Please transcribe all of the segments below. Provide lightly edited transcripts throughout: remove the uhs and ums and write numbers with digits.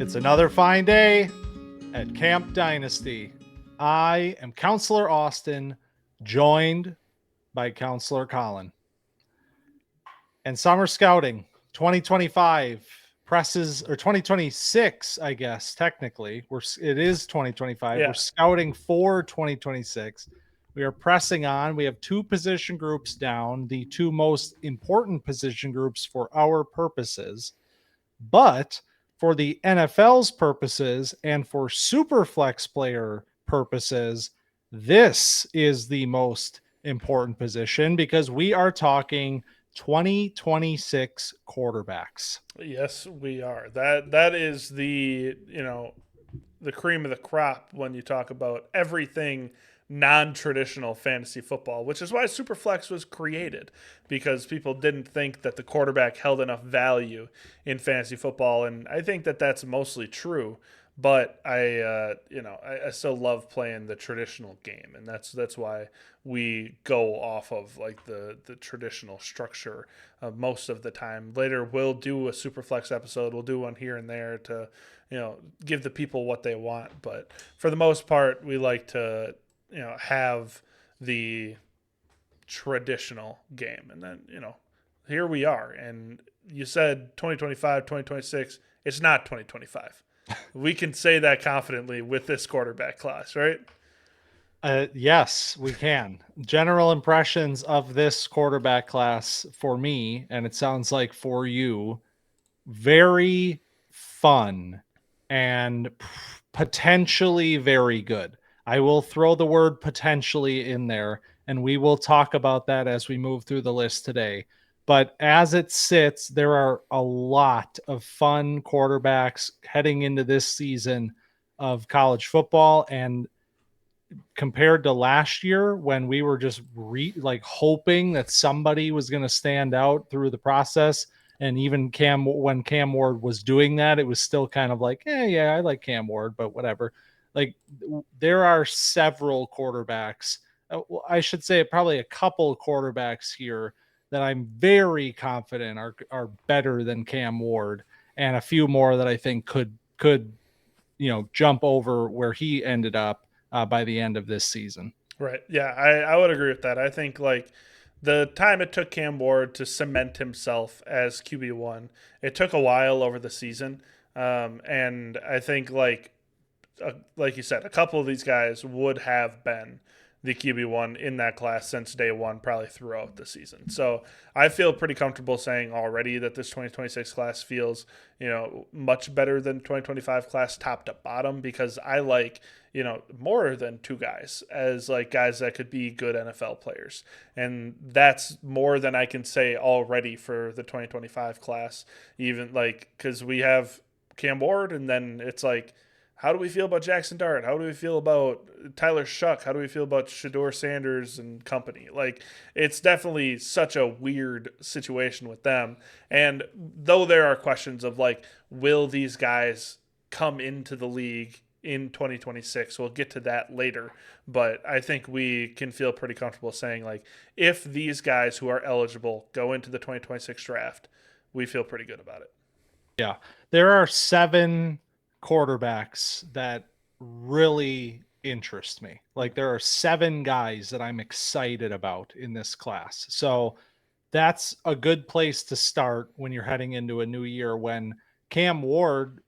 It's another fine day at Camp Dynasty. I am Counselor Austin, joined by Counselor Collin. And summer scouting 2025 presses, or 2026, I guess, technically. It is 2025. Yeah. We're scouting for 2026. We are pressing on. We have two position groups down, the two most important position groups for our purposes. But for the NFL's purposes and for Superflex player purposes, this is the most important position because we are talking 2026 quarterbacks. Yes, we are. That is the cream of the crop when you talk about everything non-traditional fantasy football, which is why Superflex was created, because people didn't think that the quarterback held enough value in fantasy football, and I think that that's mostly true. But I still love playing the traditional game, and that's why we go off of like the traditional structure most of the time. Later, we'll do a Superflex episode. We'll do one here and there to give the people what they want. But for the most part, we like to have the traditional game, and then here we are. And you said 2025, 2026. It's not 2025. We can say that confidently with this quarterback class, right? Yes, we can. General impressions of this quarterback class for me, and it sounds like for you, very fun and potentially very good. I will throw the word potentially in there, and we will talk about that as we move through the list today. But as it sits, there are a lot of fun quarterbacks heading into this season of college football. And compared to last year, when we were just hoping that somebody was going to stand out through the process, and even when Cam Ward was doing that, it was still kind of like, yeah, I like Cam Ward, but whatever. Like, there are several quarterbacks. I should say probably a couple quarterbacks here that I'm very confident are better than Cam Ward, and a few more that I think could jump over where he ended up by the end of this season. Right. Yeah, I would agree with that. I think like the time it took Cam Ward to cement himself as QB1, it took a while over the season. And I think like you said, a couple of these guys would have been the QB1 in that class since day one, probably throughout the season. So I feel pretty comfortable saying already that this 2026 class feels, much better than 2025 class top to bottom, because I like, more than two guys as like guys that could be good NFL players. And that's more than I can say already for the 2025 class, even like, because we have Cam Ward, and then it's like, how do we feel about Jackson Dart? How do we feel about Tyler Shuck? How do we feel about Shedeur Sanders and company? Like, it's definitely such a weird situation with them. And though there are questions of like, will these guys come into the league in 2026? We'll get to that later. But I think we can feel pretty comfortable saying, like, if these guys who are eligible go into the 2026 draft, we feel pretty good about it. Yeah. There are 7 quarterbacks that really interest me. Like, there are 7 guys that I'm excited about in this class. So that's a good place to start when you're heading into a new year, when Cam Ward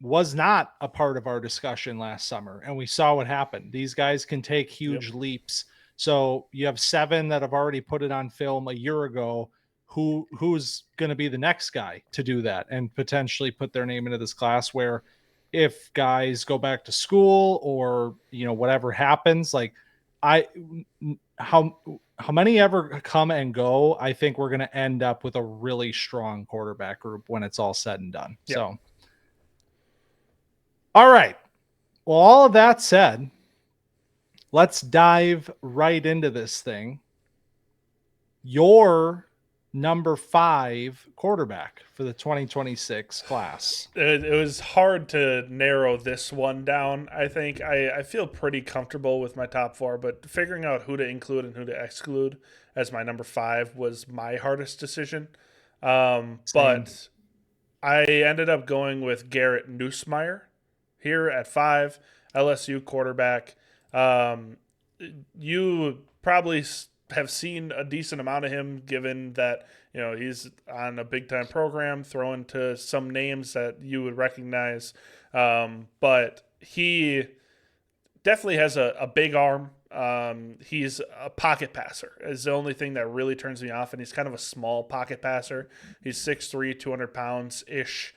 was not a part of our discussion last summer, and we saw what happened. These guys can take huge leaps. So you have 7 that have already put it on film a year ago. Who's going to be the next guy to do that and potentially put their name into this class, where if guys go back to school or whatever happens, like how many ever come and go, I think we're going to end up with a really strong quarterback group when it's all said and done. Yeah. So all right, well, all of that said, let's dive right into this thing. Your number 5 quarterback for the 2026 class. It was hard to narrow this one down. I think I feel pretty comfortable with my top 4, but figuring out who to include and who to exclude as my number 5 was my hardest decision. But I ended up going with Garrett Nussmeier here at 5, LSU quarterback. Um, you probably have seen a decent amount of him, given that he's on a big time program, throwing to some names that you would recognize. But he definitely has a big arm. He's a pocket passer is the only thing that really turns me off, and he's kind of a small pocket passer. He's 6'3", 200 pounds ish,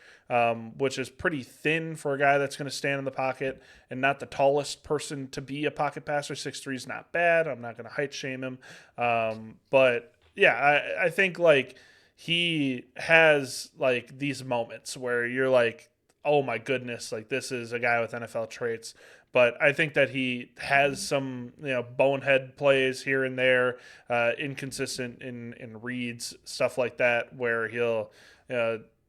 which is pretty thin for a guy that's going to stand in the pocket and not the tallest person to be a pocket passer. 6'3" is not bad. I'm not going to height shame him, but yeah, I think like he has like these moments where you're like, oh my goodness, like this is a guy with NFL traits. But I think that he has some bonehead plays here and there, inconsistent in reads, stuff like that, where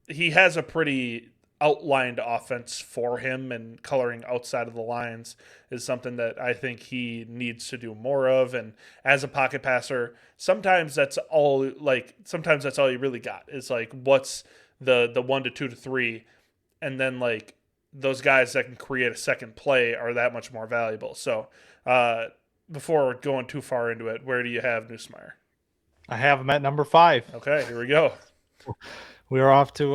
he has a pretty outlined offense for him, and coloring outside of the lines is something that I think he needs to do more of. And as a pocket passer, sometimes that's all you really got is like what's the 1 to 2 to 3, and then like those guys that can create a second play are that much more valuable. So before going too far into it, where do you have Nussmeier? I have him at number 5. Okay, here we go. We are off to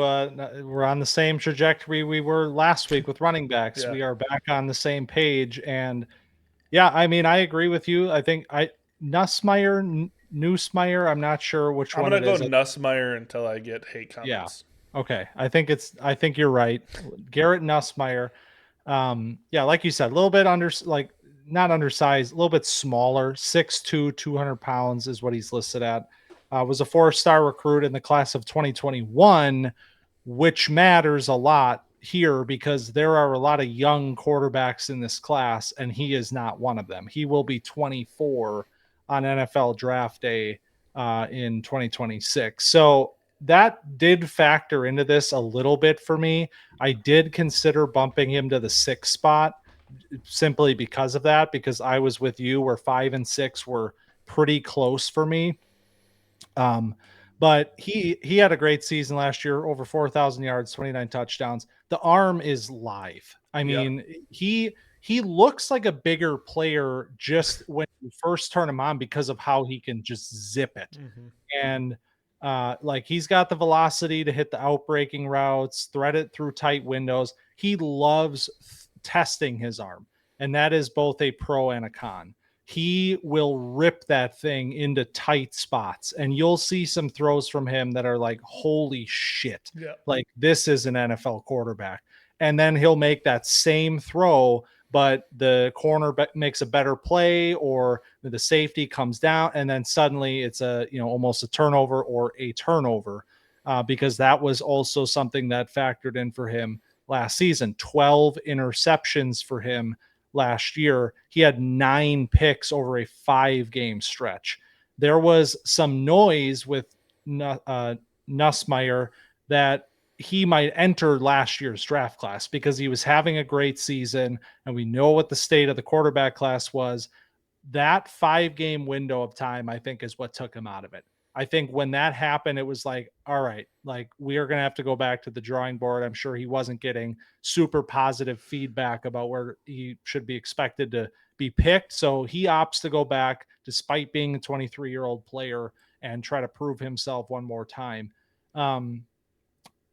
we're on the same trajectory we were last week with running backs. Yeah. We are back on the same page, and yeah, I mean, I agree with you. I think Nussmeier. I'm not sure which I'm one gonna it go is. Nussmeier until I get hate Yeah. comments. Okay. I think you're right. Garrett Nussmeier. Yeah, like you said, a little bit not undersized, a little bit smaller, 6'2", 200 pounds is what he's listed at. Was a 4-star recruit in the class of 2021, which matters a lot here because there are a lot of young quarterbacks in this class, and he is not one of them. He will be 24 on NFL draft day in 2026. So that did factor into this a little bit for me. I did consider bumping him to the 6th spot simply because of that, because I was with you where 5 and 6 were pretty close for me. But he had a great season last year, over 4,000 yards, 29 touchdowns. The arm is live. I Yep. mean, he looks like a bigger player just when you first turn him on because of how he can just zip it. Mm-hmm. And like he's got the velocity to hit the outbreaking routes, thread it through tight windows. He loves testing his arm, and that is both a pro and a con. He will rip that thing into tight spots, and you'll see some throws from him that are like, holy shit, Yeah. like this is an NFL quarterback. And then he'll make that same throw, but the corner makes a better play, or the safety comes down, and then suddenly it's almost a turnover or a turnover, because that was also something that factored in for him last season. 12 interceptions for him last year. He had 9 picks over a 5-game stretch. There was some noise with Nussmeier that he might enter last year's draft class because he was having a great season, and we know what the state of the quarterback class was. That 5-game window of time, I think, is what took him out of it. I think when that happened, it was like, all right, like we are going to have to go back to the drawing board. I'm sure he wasn't getting super positive feedback about where he should be expected to be picked. So he opts to go back despite being a 23-year-old player and try to prove himself one more time.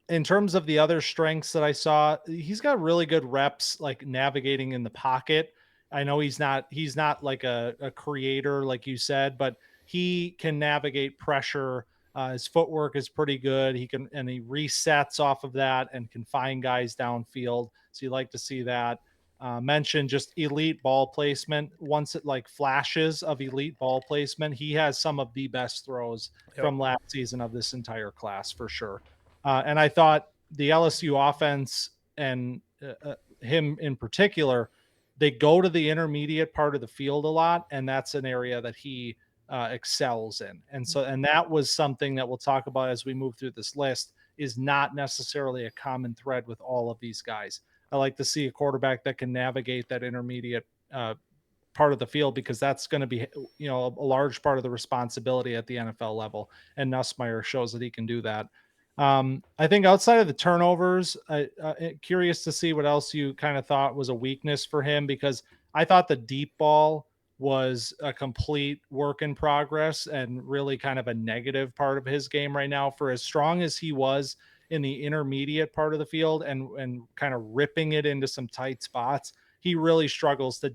In terms of the other strengths that I saw, he's got really good reps, like navigating in the pocket. I know he's not like a creator, like you said, but he can navigate pressure. His footwork is pretty good. He resets off of that and can find guys downfield. So you like to see that. Mention just elite ball placement. Once it like flashes of elite ball placement, he has some of the best throws Yep. from last season of this entire class for sure. And I thought the LSU offense and him in particular, they go to the intermediate part of the field a lot, and that's an area that he excels in. And that was something that we'll talk about as we move through this list, is not necessarily a common thread with all of these guys. I like to see a quarterback that can navigate that intermediate part of the field, because that's going to be a large part of the responsibility at the NFL level. And Nussmeier shows that he can do that. I think outside of the turnovers, curious to see what else you kind of thought was a weakness for him, because I thought the deep ball was a complete work in progress and really kind of a negative part of his game right now. For as strong as he was in the intermediate part of the field and kind of ripping it into some tight spots, he really struggles to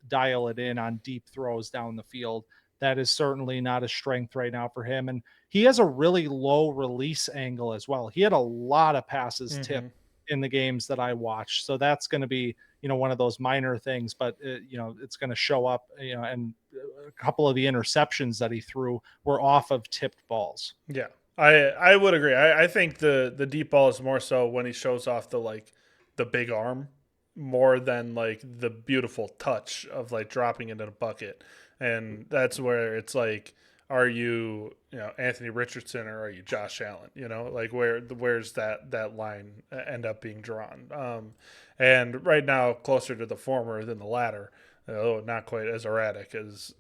dial it in on deep throws down the field. That is certainly not a strength right now for him. And he has a really low release angle as well. He had a lot of passes Hmm. tipped in the games that I watched. So that's going to be, one of those minor things, but it's going to show up, and a couple of the interceptions that he threw were off of tipped balls. Yeah, I would agree. I think the deep ball is more so when he shows off the big arm more than like the beautiful touch of like dropping it in a bucket, and that's where it's like, are you Anthony Richardson or are you Josh Allen? Like where's that line end up being drawn? And right now closer to the former than the latter, although not quite as erratic as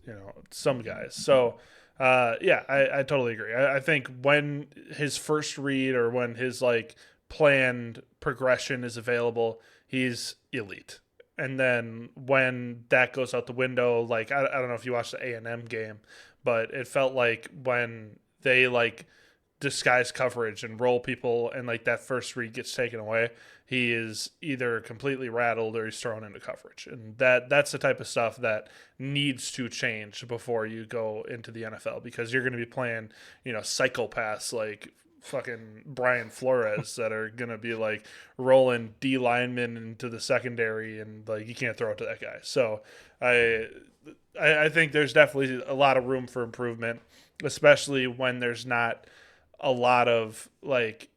some guys. So yeah, I totally agree. I think when his first read or when his like planned progression is available, he's elite. And then when that goes out the window, like I don't know if you watched the A&M game, but it felt like when they like disguise coverage and roll people and like that first read gets taken away, he is either completely rattled or he's thrown into coverage. And that's the type of stuff that needs to change before you go into the NFL, because you're going to be playing, psychopaths like fucking Brian Flores that are going to be like rolling D linemen into the secondary, and like you can't throw it to that guy. So I think there's definitely a lot of room for improvement, especially when there's not a lot of like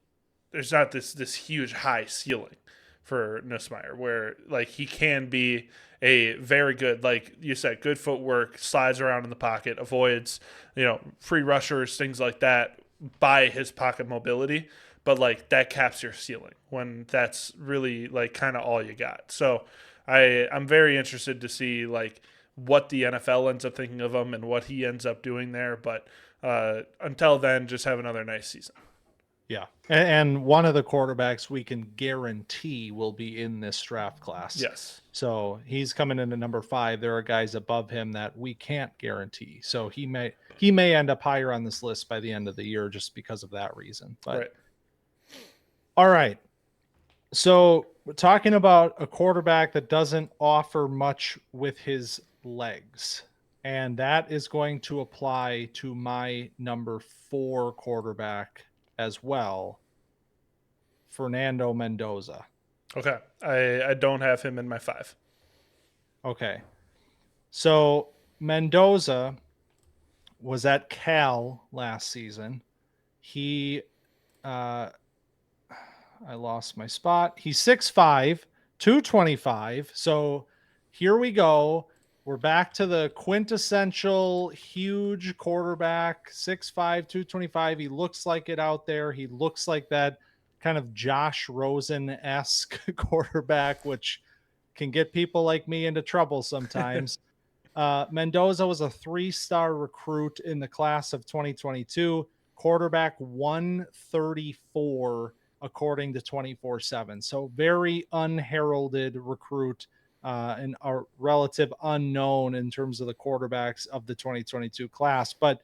there's not this huge high ceiling for Nussmeier, where like he can be a very good, like you said, good footwork, slides around in the pocket, avoids free rushers, things like that by his pocket mobility. But like that caps your ceiling when that's really like kind of all you got. So I'm very interested to see like what the NFL ends up thinking of him and what he ends up doing there. But until then, just have another nice season. Yeah. And one of the quarterbacks we can guarantee will be in this draft class. Yes. So he's coming in at number 5. There are guys above him that we can't guarantee. So he may end up higher on this list by the end of the year just because of that reason. But Right. all right. So we're talking about a quarterback that doesn't offer much with his legs. And that is going to apply to my number 4 quarterback as well, Fernando Mendoza. Okay. I don't have him in my 5. Okay. So Mendoza was at Cal last season. He, I lost my spot. He's 6'5", 225. So here we go. We're back to the quintessential huge quarterback, 6'5", 225. He looks like it out there. He looks like that kind of Josh Rosen-esque quarterback, which can get people like me into trouble sometimes. Mendoza was a 3-star recruit in the class of 2022, quarterback 134 according to 24/7. So very unheralded recruit, and a relative unknown in terms of the quarterbacks of the 2022 class. But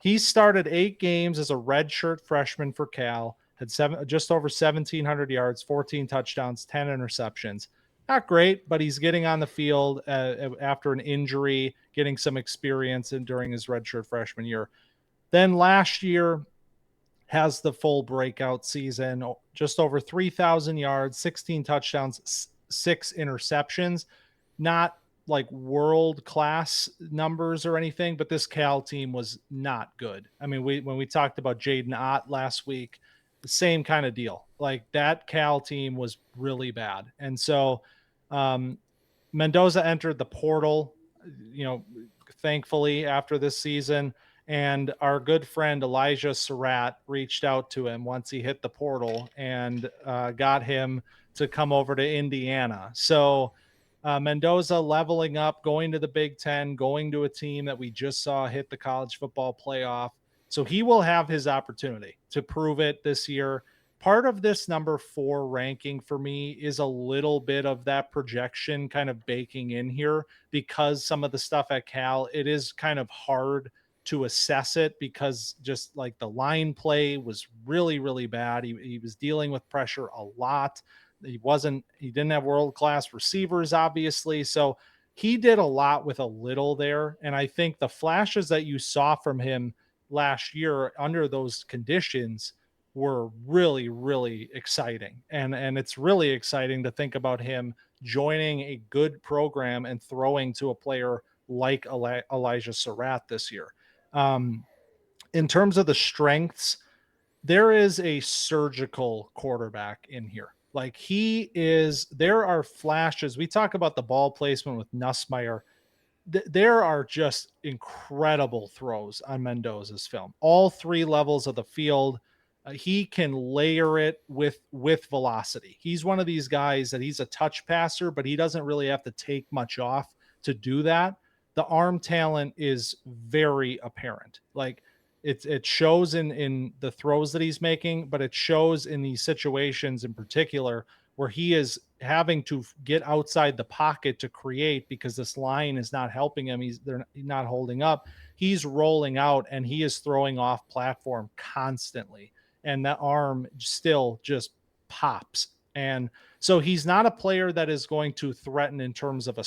he started 8 games as a redshirt freshman for Cal, had just over 1,700 yards, 14 touchdowns, 10 interceptions. Not great, but he's getting on the field after an injury, getting some experience during his redshirt freshman year. Then last year has the full breakout season, just over 3,000 yards, 16 touchdowns, 6 interceptions. Not like world class numbers or anything, but this Cal team was not good. I mean, when we talked about Jaden Ott last week, the same kind of deal. Like that Cal team was really bad. And so um, Mendoza entered the portal, you know, thankfully after this season. And our good friend Elijah Surratt reached out to him once he hit the portal and got him to come over to Indiana. So Mendoza leveling up, going to the Big Ten, going to a team that we just saw hit the college football playoff. So he will have his opportunity to prove it this year. Part of this number 4 ranking for me is a little bit of that projection kind of baking in here, because some of the stuff at Cal, it is kind of hard to assess it, because just like the line play was really, really bad. He was dealing with pressure a lot. He didn't have world class receivers, obviously. So he did a lot with a little there. And I think the flashes that you saw from him last year under those conditions were really, really exciting. And it's really exciting to think about him joining a good program and throwing to a player like Elijah Surratt this year. Um, in terms of the strengths, there is a surgical quarterback in here. Like there are flashes. We talk about the ball placement with Nussmeier. There are just incredible throws on Mendoza's film. All three levels of the field, he can layer it with velocity. He's one of these guys that he's a touch passer, but he doesn't really have to take much off to do that. The arm talent is very apparent. Like it shows in the throws that he's making, but it shows in these situations in particular where he is having to get outside the pocket to create because this line is not helping him. They're not holding up. He's rolling out and he is throwing off platform constantly. And that arm still just pops. And so he's not a player that is going to threaten in terms of a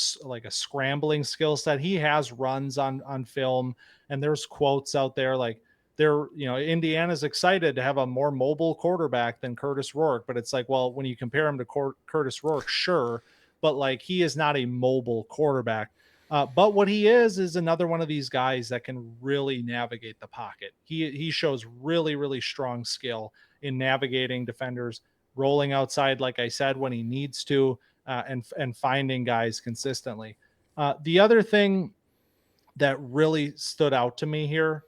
scrambling skill set. He has runs on film, and there's quotes out there like Indiana's excited to have a more mobile quarterback than Curtis Rourke, but it's like, well, when you compare him to Curtis Rourke, sure, but like he is not a mobile quarterback. But what he is another one of these guys that can really navigate the pocket. He shows really, really strong skill in navigating defenders, rolling outside, like I said, when he needs to, and finding guys consistently. The other thing that really stood out to me here,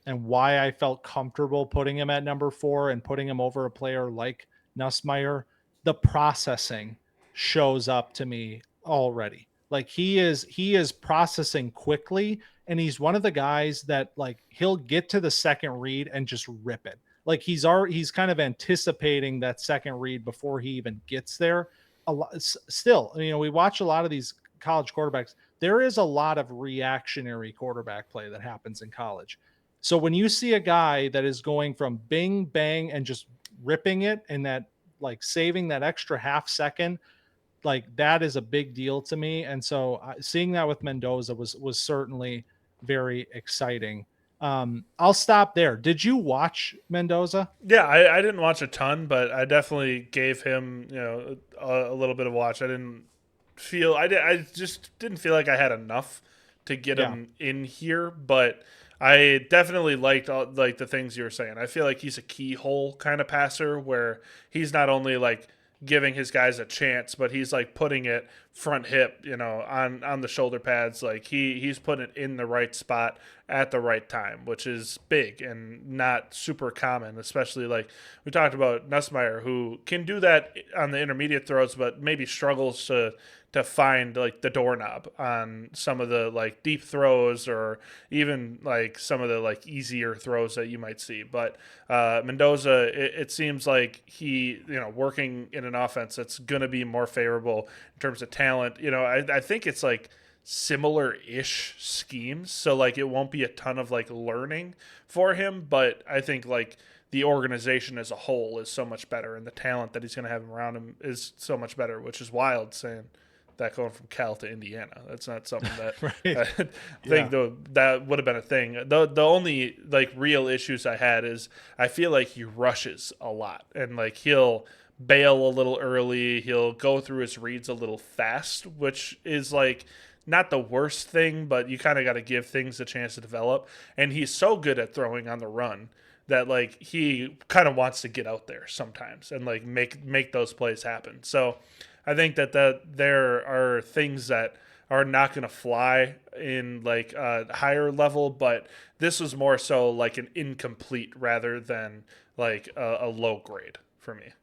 and why I felt comfortable putting him at number 4 and putting him over a player like Nussmeier, the processing shows up to me already. Like he is processing quickly, and he's one of the guys that like he'll get to the second read and just rip it. Like he's kind of anticipating that second read before he even gets there. A lot still, we watch a lot of these college quarterbacks. There is a lot of reactionary quarterback play that happens in college. So when you see a guy that is going from bing bang and just ripping it, and that like saving that extra half second, like that is a big deal to me. And so seeing that with Mendoza was certainly very exciting. I'll stop there. Did you watch Mendoza? Yeah, I didn't watch a ton, but I definitely gave him a little bit of watch. I just didn't feel like I had enough to get Yeah. him in here, but I definitely liked like the things you were saying. I feel like he's a keyhole kind of passer where he's not only like giving his guys a chance, but he's like putting it front hip, on the shoulder pads. Like he's putting it in the right spot at the right time, which is big and not super common. Especially like we talked about Nussmeier, who can do that on the intermediate throws, but maybe struggles to find like the doorknob on some of the like deep throws or even like some of the like easier throws that you might see. But Mendoza, it seems like he, working in an offense that's going to be more favorable in terms of talent. I think it's like similar-ish schemes, so like it won't be a ton of like learning for him, but I think like the organization as a whole is so much better, and the talent that he's going to have around him is so much better, which is wild saying that going from Cal to Indiana. That's not something that Right. I think Yeah. though that would have been a thing. The only like real issues I had is I feel like he rushes a lot, and like he'll bail a little early. He'll go through his reads a little fast, which is like not the worst thing, but you kind of got to give things a chance to develop. And he's so good at throwing on the run that like he kind of wants to get out there sometimes and like make those plays happen. So I think that there are things that are not going to fly in like a higher level, but this was more so like an incomplete rather than like a low grade for me.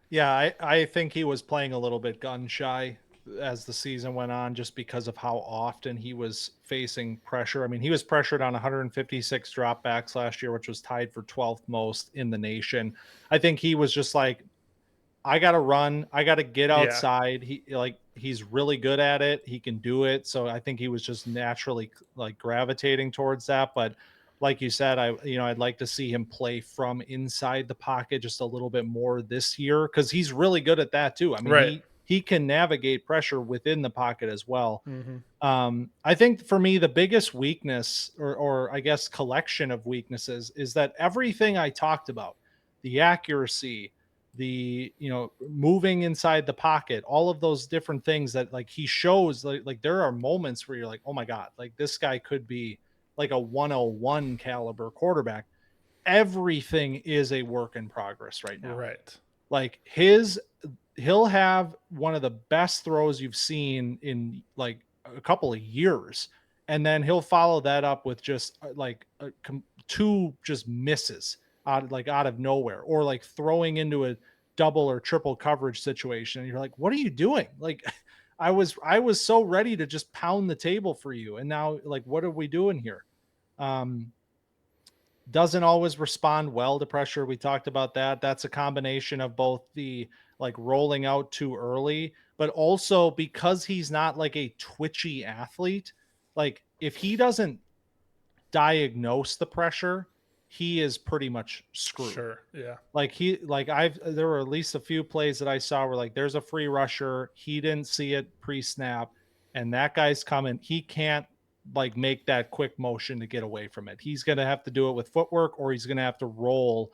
Yeah, I think he was playing a little bit gun shy as the season went on, just because of how often he was facing pressure. I mean, he was pressured on 156 dropbacks last year, which was tied for 12th most in the nation. I think he was just like, I got to run. I got to get Yeah. outside. He's really good at it. He can do it. So I think he was just naturally like gravitating towards that. But like you said, I'd like to see him play from inside the pocket just a little bit more this year, because he's really good at that too. I mean, Right. he can navigate pressure within the pocket as well. Mm-hmm. I think for me, the biggest weakness, or I guess collection of weaknesses, is that everything I talked about, the accuracy, the moving inside the pocket, all of those different things that like he shows, like there are moments where you're like, oh my god, like this guy could be like a 101 caliber quarterback. Everything is a work in progress right now. Right. Like he'll have one of the best throws you've seen in like a couple of years, and then he'll follow that up with just two just misses out of nowhere, or like throwing into a double or triple coverage situation, and you're like, what are you doing? Like I was so ready to just pound the table for you, and now like what are we doing here? um doesn't always respond well to pressure. We talked about that. That's a combination of both the like rolling out too early, but also because he's not like a twitchy athlete. Like if he doesn't diagnose the pressure, he is pretty much screwed. Sure. Yeah. There were at least a few plays that I saw where like there's a free rusher, he didn't see it pre-snap, and that guy's coming. He can't like make that quick motion to get away from it. He's going to have to do it with footwork, or he's going to have to roll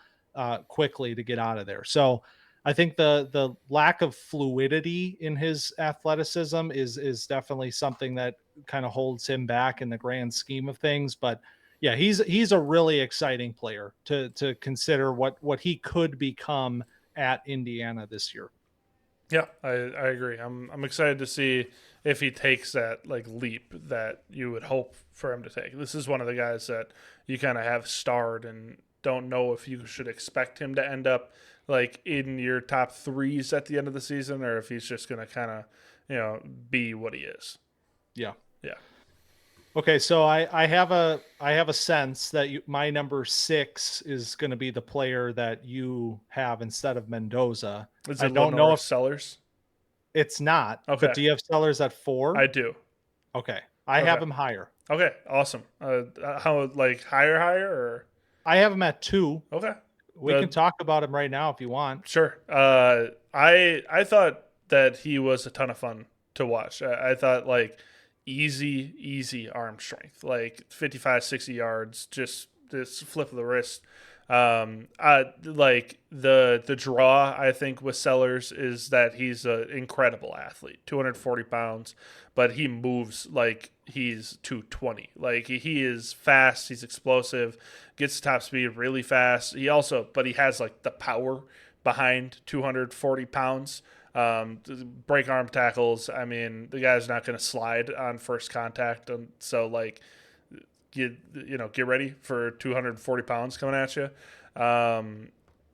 quickly to get out of there. So I think the lack of fluidity in his athleticism is definitely something that kind of holds him back in the grand scheme of things. But yeah, he's a really exciting player to consider what he could become at Indiana this year. Yeah, I agree. I'm excited to see if he takes that like leap that you would hope for him to take. This is one of the guys that you kind of have starred and don't know if you should expect him to end up like in your top threes at the end of the season, or if he's just gonna kind of be what he is. Yeah. Yeah. Okay, so I have a sense that my number 6 is going to be the player that you have instead of Mendoza. Is I it don't know LaNorris if Sellers? it's not, but Okay, do you have Sellers at 4? I do. Okay, I Okay. have him higher. Okay. Awesome. How like higher or I have him at 2. okay? We can talk about him right now if you want. Sure. I thought that he was a ton of fun to watch. I thought like easy arm strength, like 55, 60 yards, just this flip of the wrist. I like the draw. I think with Sellers is that he's an incredible athlete, 240 pounds, but he moves like he's 220. Like he is fast, he's explosive, gets top speed really fast. But he has like the power behind 240 pounds. Break arm tackles. I mean, the guy's not going to slide on first contact, and so like get ready for 240 pounds coming at you.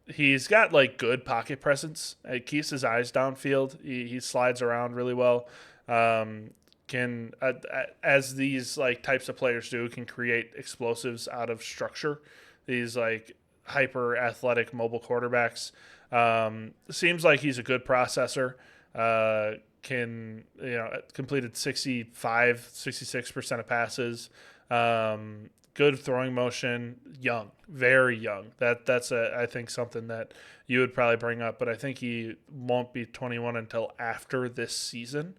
He's got like good pocket presence. He keeps his eyes downfield. He slides around really well. Can as these like types of players do, can create explosives out of structure. These like hyper athletic mobile quarterbacks. Seems like he's a good processor. Completed 66% of passes. Good throwing motion. Young, very young. That's I think something that you would probably bring up, but I think he won't be 21 until after this season.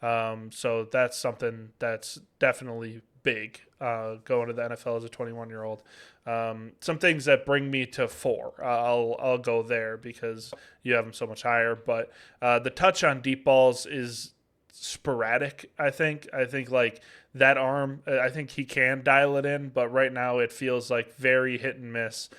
So that's something that's definitely big going to the NFL as a 21-year-old. Some things that bring me to 4. I'll go there because you have him so much higher. But the touch on deep balls is sporadic. I think like that arm. I think he can dial it in, but right now it feels like very hit and miss.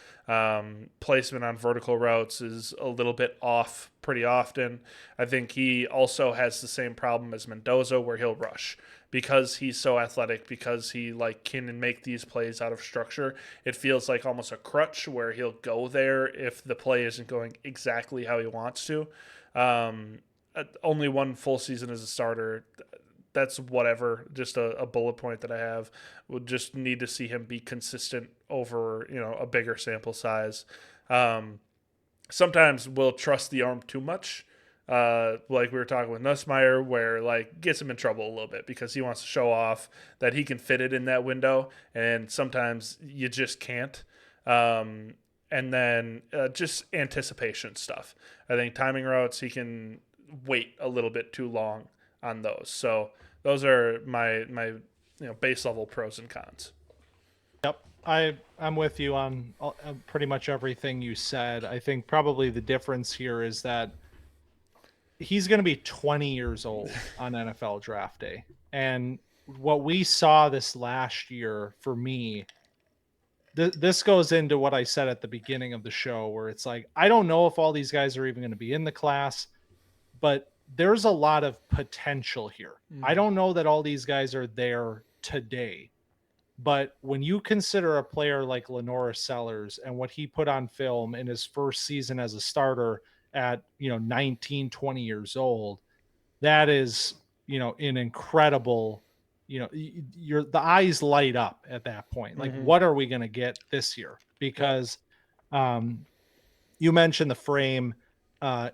Placement on vertical routes is a little bit off pretty often. I think he also has the same problem as Mendoza, where he'll rush because he's so athletic, because he like can make these plays out of structure. It feels like almost a crutch where he'll go there if the play isn't going exactly how he wants to. only one full season as a starter. That's whatever. Just a bullet point that I have. Would just need to see him be consistent over a bigger sample size. Um, Sometimes we'll trust the arm too much. Like we were talking with Nussmeier, where like gets him in trouble a little bit because he wants to show off that he can fit it in that window, and sometimes you just can't. Um, and then just anticipation stuff. I think timing routes he can wait a little bit too long on those. So those are my base level pros and cons. Yep. I'm with you on pretty much everything you said. I think probably the difference here is that he's going to be 20 years old on NFL draft day. And what we saw this last year for me, this goes into what I said at the beginning of the show, where it's like, I don't know if all these guys are even going to be in the class, but there's a lot of potential here. I don't know that all these guys are there today. But when you consider a player like LaNorris Sellers and what he put on film in his first season as a starter at 19, 20 years old, that is an incredible, the eyes light up at that point. Like, what are we going to get this year? Because you mentioned the frame.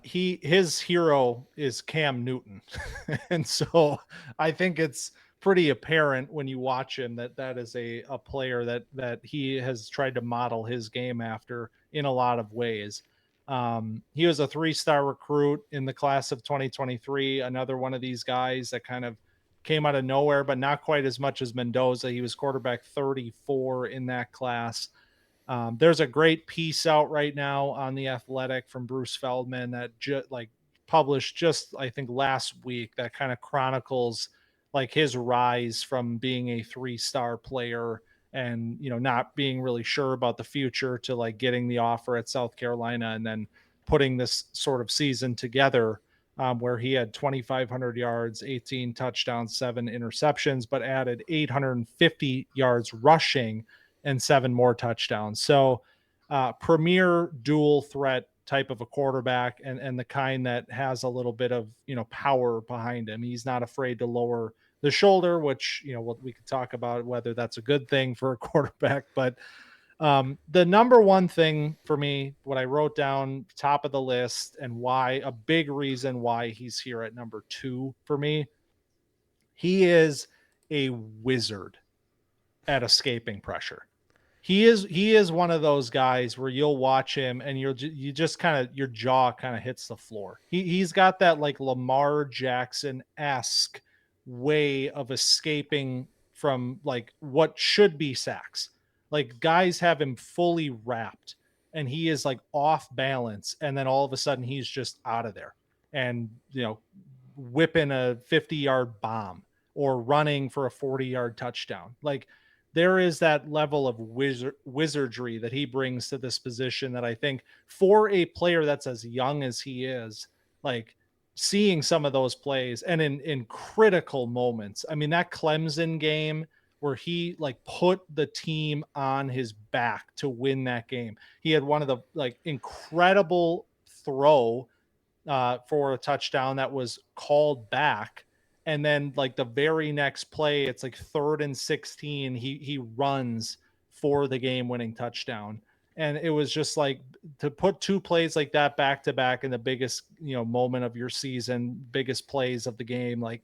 His hero is Cam Newton. And so I think it's pretty apparent when you watch him that is a player that he has tried to model his game after in a lot of ways. He was a 3-star recruit in the class of 2023, another one of these guys that kind of came out of nowhere, but not quite as much as Mendoza. He was quarterback 34 in that class. There's a great piece out right now on The Athletic from Bruce Feldman that published just, I think, last week, that kind of chronicles like his rise from being a 3-star player and not being really sure about the future to like getting the offer at South Carolina and then putting this sort of season together, where he had 2,500 yards, 18 touchdowns, 7 interceptions, but added 850 yards rushing and 7 more touchdowns. So premier dual threat type of a quarterback, and the kind that has a little bit of power behind him. He's not afraid to lower the shoulder, which we could talk about whether that's a good thing for a quarterback. But the number one thing for me, what I wrote down top of the list, and why, a big reason why he's here at number 2 for me, he is a wizard at escaping pressure. He is one of those guys where you'll watch him and you just kind of, your jaw kind of hits the floor. He's got that like Lamar Jackson-esque way of escaping from like what should be sacks. Like, guys have him fully wrapped and he is like off balance, and then all of a sudden he's just out of there and whipping a 50-yard bomb or running for a 40-yard touchdown. Like, there is that level of wizardry that he brings to this position that I think, for a player that's as young as he is, like, seeing some of those plays and in critical moments. I mean, that Clemson game where he like put the team on his back to win that game. He had one of the like incredible throw for a touchdown that was called back. And then like the very next play, it's like 3rd and 16. He runs for the game winning touchdown. And it was just like, to put 2 plays like that back to back in the biggest, moment of your season, biggest plays of the game. Like,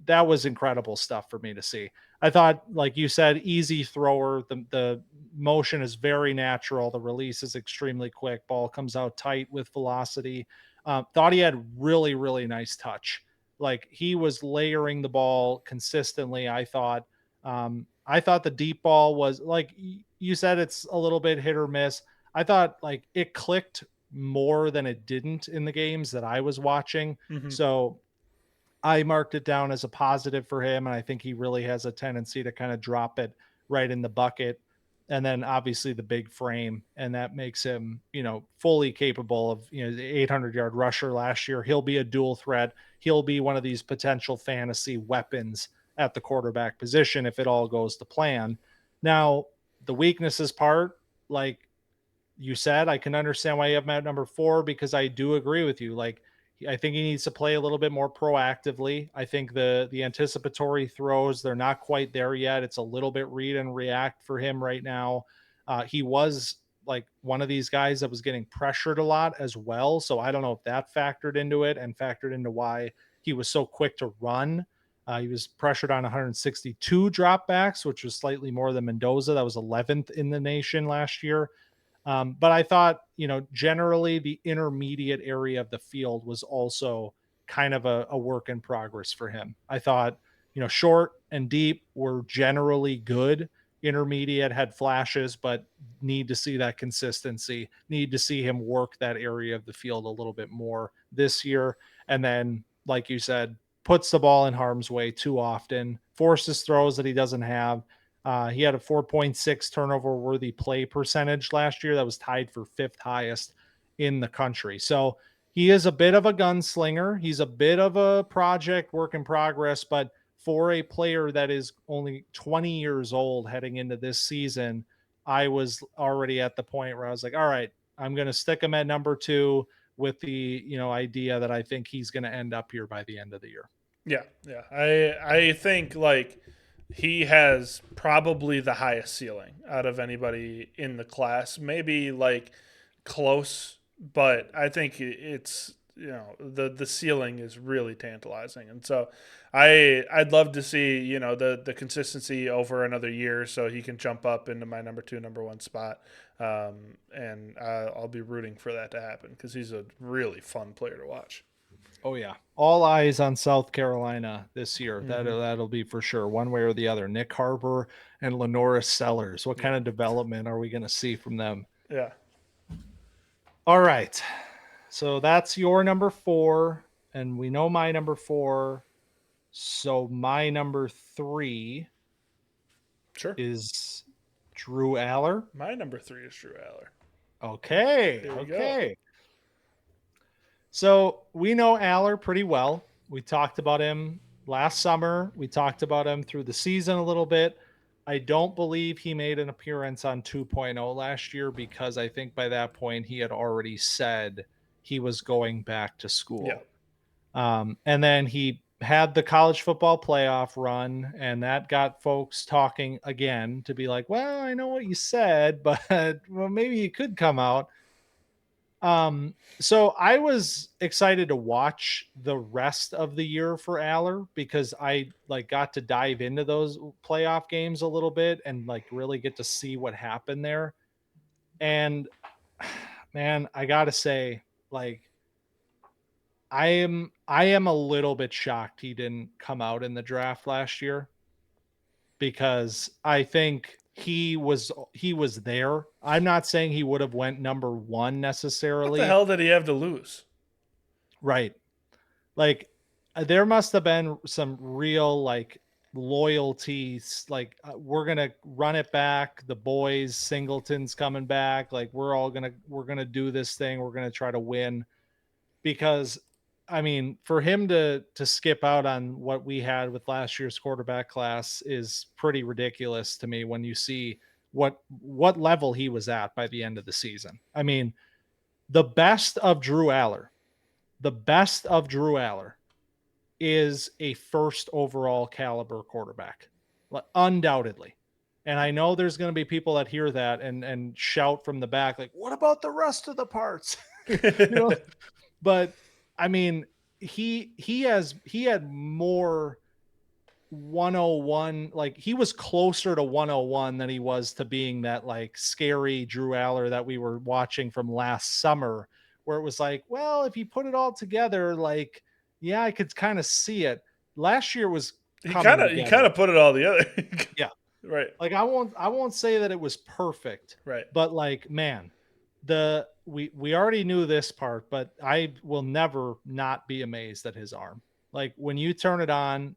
that was incredible stuff for me to see. I thought, like you said, easy thrower. The motion is very natural. The release is extremely quick. Ball comes out tight with velocity. Thought he had really, really nice touch. Like, he was layering the ball consistently. I thought the deep ball was, like you said, it's a little bit hit or miss. I thought like it clicked more than it didn't in the games that I was watching. So I marked it down as a positive for him. And I think he really has a tendency to kind of drop it right in the bucket. And then obviously the big frame, and that makes him, fully capable of, the 800-yard rusher last year. He'll be a dual threat. He'll be one of these potential fantasy weapons at the quarterback position if it all goes to plan. Now, the weaknesses part, like you said, I can understand why you have him at number 4, because I do agree with you. Like, I think he needs to play a little bit more proactively. I think the anticipatory throws, they're not quite there yet. It's a little bit read and react for him right now. He was like one of these guys that was getting pressured a lot as well. So I don't know if that factored into it and factored into why he was so quick to run. He was pressured on 162 dropbacks, which was slightly more than Mendoza. That was 11th in the nation last year. But I thought, generally the intermediate area of the field was also kind of a work in progress for him. I thought, short and deep were generally good. Intermediate had flashes, but need to see that consistency, need to see him work that area of the field a little bit more this year. And then, like you said, puts the ball in harm's way too often, forces throws that he doesn't have. He had a 4.6 turnover worthy play percentage last year. That was tied for fifth highest in the country. So he is a bit of a gunslinger. He's a bit of a project work in progress, but for a player that is only 20 years old heading into this season, I was already at the point where I was like, all right, I'm going to stick him at number 2 with the, idea that I think he's going to end up here by the end of the year. Yeah, yeah. I think like he has probably the highest ceiling out of anybody in the class. Maybe like close, but I think it's the ceiling is really tantalizing, and so I'd love to see the consistency over another year so he can jump up into my number 2, number 1 spot, and I'll be rooting for that to happen because he's a really fun player to watch. Oh yeah, all eyes on South Carolina this year. Mm-hmm. That'll be for sure, one way or the other. Nick Harbor and LaNorris Sellers. What kind of development are we going to see from them? Yeah. All right, so that's your number 4, and we know my number 4. So my number 3 Sure. is Drew Allar. My number 3 is Drew Allar. Okay, There you go. okay. So we know Aller pretty well. We talked about him last summer. We talked about him through the season a little bit. I don't believe he made an appearance on 2.0 last year because I think by that point he had already said he was going back to Yeah. school. And then he had the college football playoff run, and that got folks talking again to be like, well, I know what you said, but well, maybe you could come out. So I was excited to watch the rest of the year for Aller because I got to dive into those playoff games a little bit and really get to see what happened there. And man, I gotta say, I am a little bit shocked he didn't come out in the draft last year because I think he was there. I'm not saying he would have went number 1 What the necessarily. hell did he have to lose? Right. Like there must have been some real loyalties. We're going to run it back. The boys, Singleton's coming back. We're going to do this thing. We're going to try to win because I mean, for him to skip out on what we had with last year's quarterback class is pretty ridiculous to me when you see what level he was at by the end of the season. I mean, the best of Drew Aller, the best of Drew Aller is a first overall caliber quarterback, undoubtedly. And I know there's going to be people that hear that and shout from the back, like, what about the rest of the parts? you know, but I mean, he had more 101, he was closer to 101 than he was to being that scary Drew Aller that we were watching from last summer, where it was like, well, if you put it all together, yeah, I could kind of see it. Last year was He coming kind of he kind together. of put it all together. Yeah. Right. I won't say that it was perfect, Right. but man, we already knew this part, but I will never not be amazed at his arm. When you turn it on,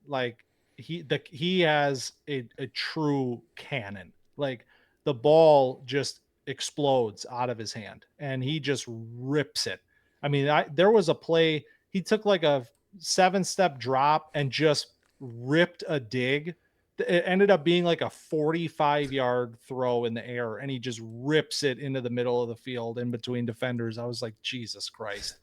he has a true cannon. The ball just explodes out of his hand and he just rips it. I mean, there was a play, he took a 7-step drop and just ripped a dig. It ended up being a 45-yard throw in the air and he just rips it into the middle of the field in between defenders. I was like, Jesus Christ.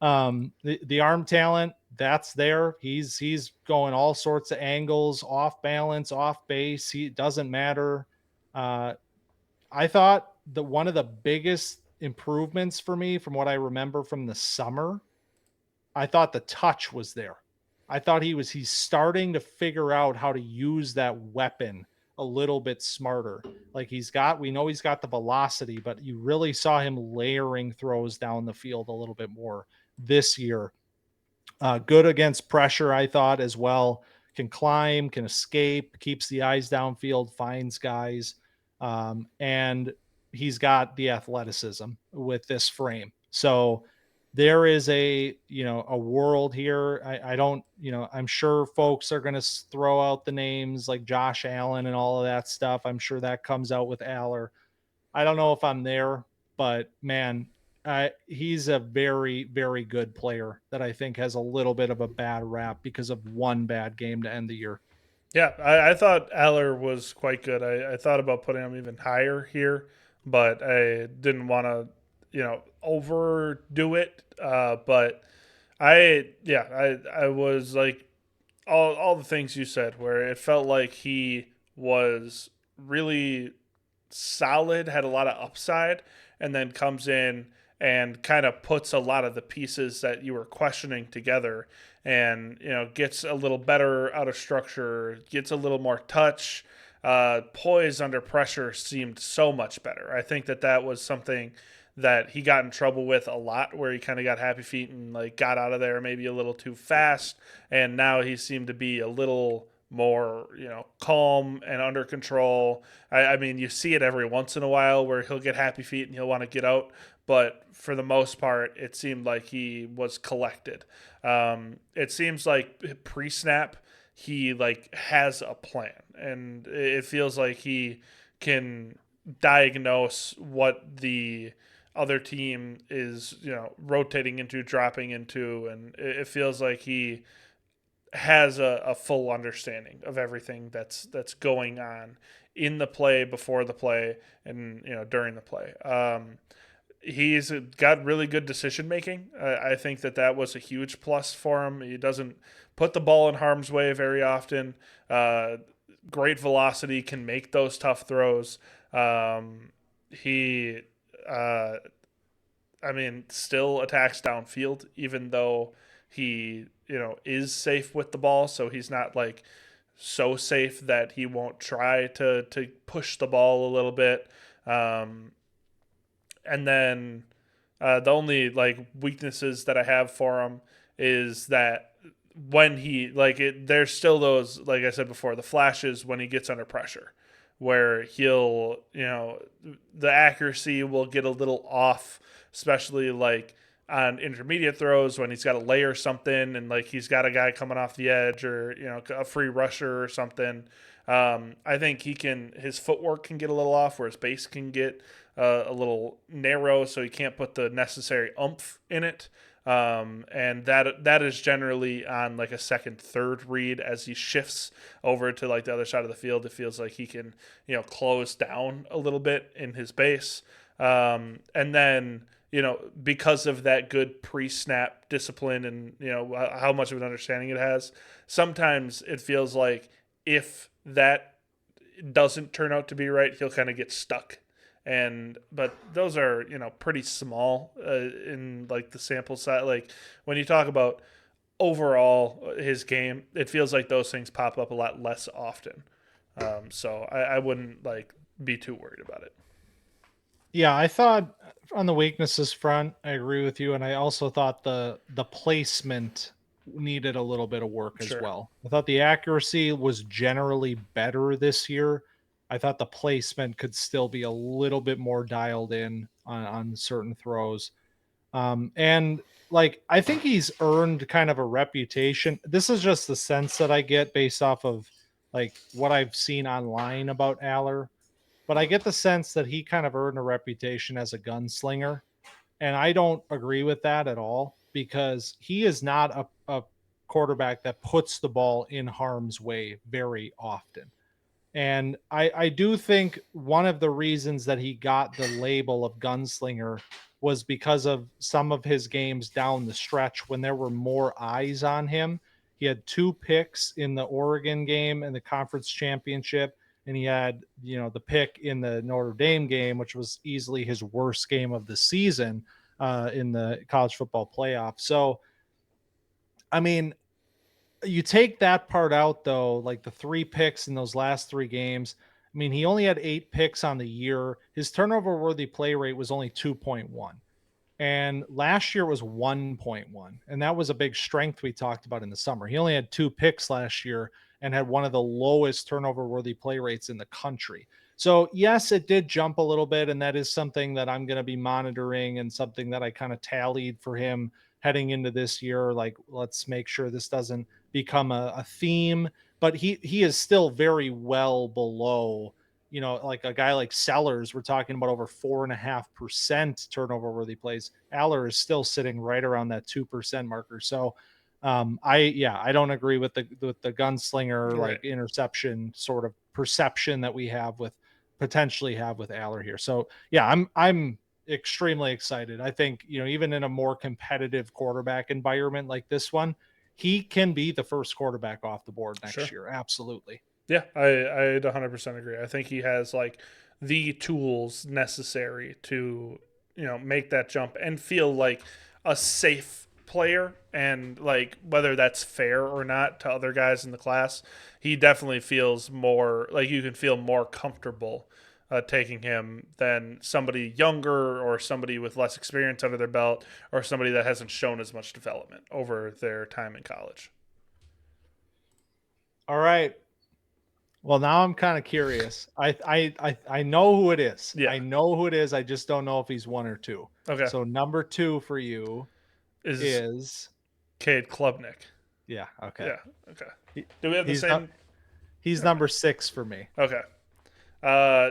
The arm talent, that's there. He's going all sorts of angles, off balance, off base. He doesn't matter. Uh, I thought that one of the biggest improvements for me from what I remember from the summer, I thought the touch was there. I thought he's starting to figure out how to use that weapon a little bit smarter. Like we know he's got the velocity, but you really saw him layering throws down the field a little bit more this year. Good against pressure, I thought, as well. Can climb, can escape, keeps the eyes downfield, finds guys. And he's got the athleticism with this frame. So there is a world here. I don't, I'm sure folks are going to throw out the names like Josh Allen and all of that stuff. I'm sure that comes out with Allar. I don't know if I'm there, but man, he's a very, very good player that I think has a little bit of a bad rap because of one bad game to end the year. Yeah, I thought Aller was quite good. I thought about putting him even higher here, but I didn't want to, overdo it. But I was like all the things you said, where it felt like he was really solid, had a lot of upside, and then comes in and kind of puts a lot of the pieces that you were questioning together, and gets a little better out of structure, gets a little more touch. Poise under pressure seemed so much better. I think that was something that he got in trouble with a lot, where he kind of got happy feet and like got out of there maybe a little too fast, and now he seemed to be a little more calm and under control. I mean, you see it every once in a while where he'll get happy feet and he'll want to get out, but for the most part it seemed like he was collected. It seems like pre-snap he like has a plan, and it feels like he can diagnose what the other team is rotating into, dropping into, and it feels like he has a full understanding of everything that's going on in the play, before the play, and during the play. He's got really good decision making. I think that was a huge plus for him. He doesn't put the ball in harm's way very often. Great velocity, can make those tough throws. He, I mean, still attacks downfield, even though he is safe with the ball. So he's not like so safe that he won't try to push the ball a little bit. And then the only like weaknesses that I have for him is that when he there's still those, like I said before, the flashes when he gets under pressure, where he'll the accuracy will get a little off, especially like on intermediate throws when he's got to layer something and like he's got a guy coming off the edge, or a free rusher or something. I think his footwork can get a little off, where his base can get a little narrow, so he can't put the necessary oomph in it. And that is generally on like a second, third read as he shifts over to like the other side of the field. It feels like he can close down a little bit in his base, and then because of that good pre-snap discipline and how much of an understanding it has, sometimes it feels like if that doesn't turn out to be right, he'll kind of get stuck. But those are pretty small in like the sample size. Like when you talk about overall his game, it feels like those things pop up a lot less often. So I wouldn't like be too worried about it. Yeah, I thought on the weaknesses front, I agree with you, and I also thought the placement needed a little bit of work as Sure. well. I thought the accuracy was generally better this year. I thought the placement could still be a little bit more dialed in on certain throws. And like I think he's earned kind of a reputation. This is just the sense that I get based off of like what I've seen online about Aller, but I get the sense that he kind of earned a reputation as a gunslinger. And I don't agree with that at all, because he is not a quarterback that puts the ball in harm's way very often. And I do think one of the reasons that he got the label of gunslinger was because of some of his games down the stretch when there were more eyes on him. He had 2 picks in the Oregon game and the conference championship, and he had, the pick in the Notre Dame game, which was easily his worst game of the season in the college football playoff. So, I mean, you take that part out though, like the 3 picks in those last 3 games. I mean, he only had 8 picks on the year. His turnover worthy play rate was only 2.1. And last year was 1.1. And that was a big strength we talked about in the summer. He only had 2 picks last year and had one of the lowest turnover worthy play rates in the country. So, yes, it did jump a little bit. And that is something that I'm going to be monitoring and something that I kind of tallied for him heading into this year. Like, let's make sure this doesn't become a theme. But he is still very well below, like a guy like Sellers. We're talking about over 4.5% turnover worthy plays. Allar is still sitting right around that 2% marker. So I don't agree with the gunslinger Right. like interception sort of perception that we potentially have with Allar here. So yeah, I'm extremely excited. I think, even in a more competitive quarterback environment like this one, he can be the first quarterback off the board next Sure. year. Absolutely. Yeah, I'd 100% agree. I think he has like the tools necessary to, make that jump and feel like a safe player. And like whether that's fair or not to other guys in the class, he definitely feels more like you can feel more comfortable taking him than somebody younger or somebody with less experience under their belt or somebody that hasn't shown as much development over their time in college. All right. Well, now I'm kind of curious. I know who it is. Yeah. I know who it is. I just don't know if he's one or two. Okay. So number 2 for you Is is Cade Klubnik. yeah, okay. Yeah. Okay. He, Do we have the he's not same? he's number 6 for me. Okay.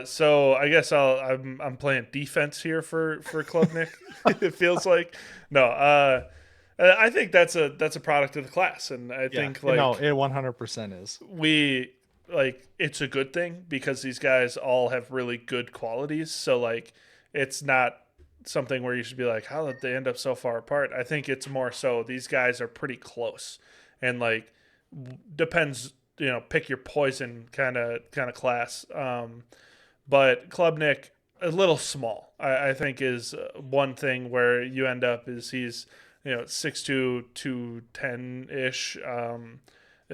So I guess I'm playing defense here for Klubnik. It feels like no. I think that's a product of the class, and I Yeah. think No, like it 100% is. we like it's a good thing because these guys all have really good qualities. So like it's not something where you should be like, how did they end up so far apart? I think it's more so these guys are pretty close, and like depends, pick your poison kind of class. But Klubnik a little small, I think is one thing where you end up is he's 6'2", 210 ish.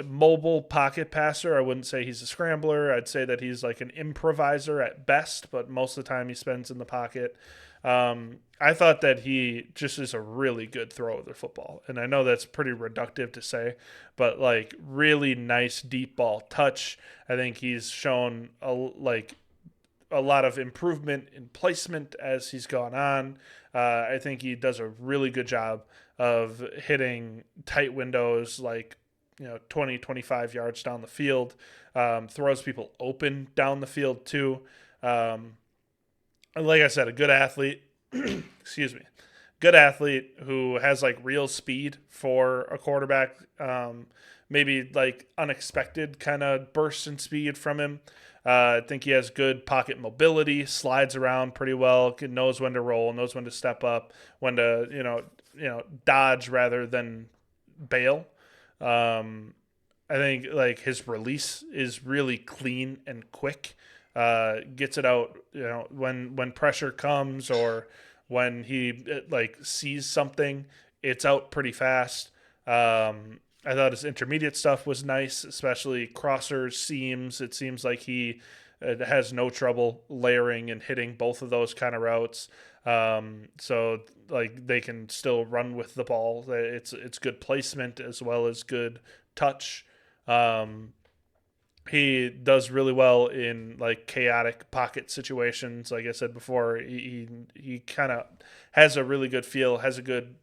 Mobile pocket passer. I wouldn't say he's a scrambler. I'd say that he's like an improviser at best, but most of the time he spends in the pocket. I thought that he just is a really good thrower of the football. And I know that's pretty reductive to say, but like really nice deep ball touch. I think he's shown a lot of improvement in placement as he's gone on. I think he does a really good job of hitting tight windows like 20, 25 yards down the field. Throws people open down the field too. Like I said, a good athlete. Excuse me. Good athlete who has like real speed for a quarterback. Maybe like unexpected kind of bursts in speed from him. I think he has good pocket mobility, slides around pretty well, knows when to roll, knows when to step up, when to dodge rather than bail. I think like his release is really clean and quick. Gets it out, when pressure comes or when he like sees something, it's out pretty fast. I thought his intermediate stuff was nice, especially crossers, seams. It seems like he has no trouble layering and hitting both of those kind of routes. So like they can still run with the ball. It's good placement as well as good touch. He does really well in like chaotic pocket situations. Like I said before, he kind of has a really good feel, has a good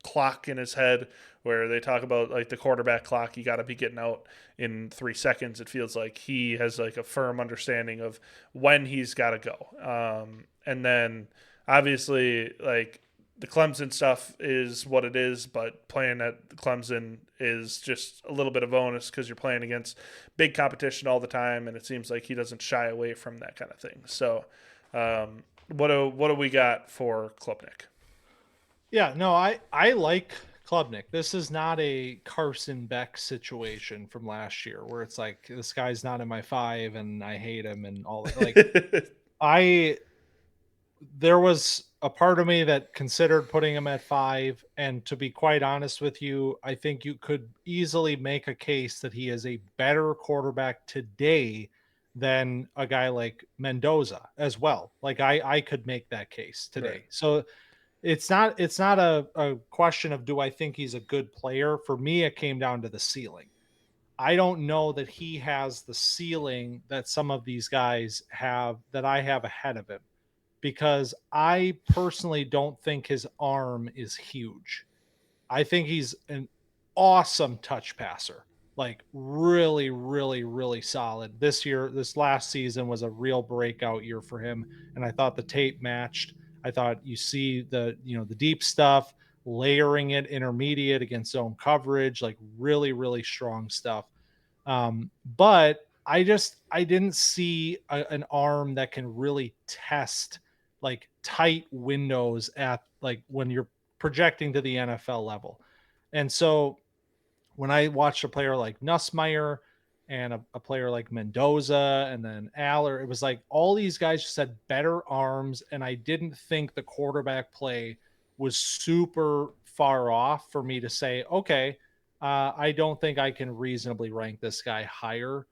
clock in his head where they talk about like the quarterback clock. You got to be getting out in 3 seconds. It feels like he has like a firm understanding of when he's got to go. And then obviously like the Clemson stuff is what it is, but playing at Clemson is just a little bit of onus because you're playing against big competition all the time, and it seems like he doesn't shy away from that kind of thing. So What do we got for Klubnik? Yeah, no, I like Klubnik. This is not a Carson Beck situation from last year where it's like this guy's not in my five and I hate him and all that. Like I there was a part of me that considered putting him at five. And to be quite honest with you, I think you could easily make a case that he is a better quarterback today than a guy like Mendoza as well. Like I could make that case Right. today. So it's not a question of do I think he's a good player. For me, it came down to the ceiling. I don't know that he has the ceiling that some of these guys have that I have ahead of him because I personally don't think his arm is huge. I think he's an awesome touch passer. Like really, really, really solid. This last season was a real breakout year for him. And I thought the tape matched. I thought you see the deep stuff, layering it intermediate against zone coverage, like really, really strong stuff. But I didn't see an arm that can really test like tight windows at like when you're projecting to the NFL level. And so when I watched a player like Nussmeier and a player like Mendoza and then Allar, it was like all these guys just had better arms. And I didn't think the quarterback play was super far off for me to say, okay, I don't think I can reasonably rank this guy higher.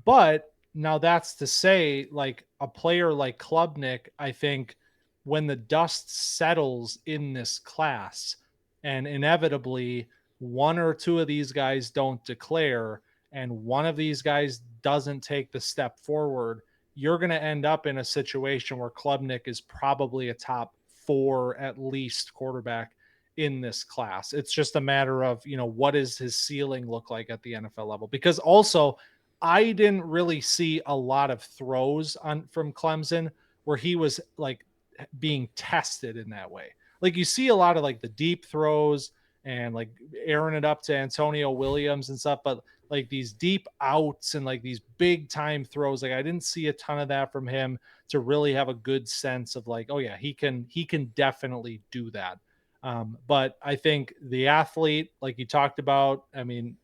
But now that's to say, like a player like Klubnik, I think when the dust settles in this class and inevitably one or two of these guys don't declare and one of these guys doesn't take the step forward, you're going to end up in a situation where Klubnik is probably a top four at least quarterback in this class. It's just a matter of, what does his ceiling look like at the NFL level? Because also, I didn't really see a lot of throws on from Clemson where he was like being tested in that way. Like you see a lot of like the deep throws and like airing it up to Antonio Williams and stuff, but like these deep outs and like these big time throws, like I didn't see a ton of that from him to really have a good sense of like, oh yeah, he can definitely do that. But I think the athlete, like you talked about, I mean,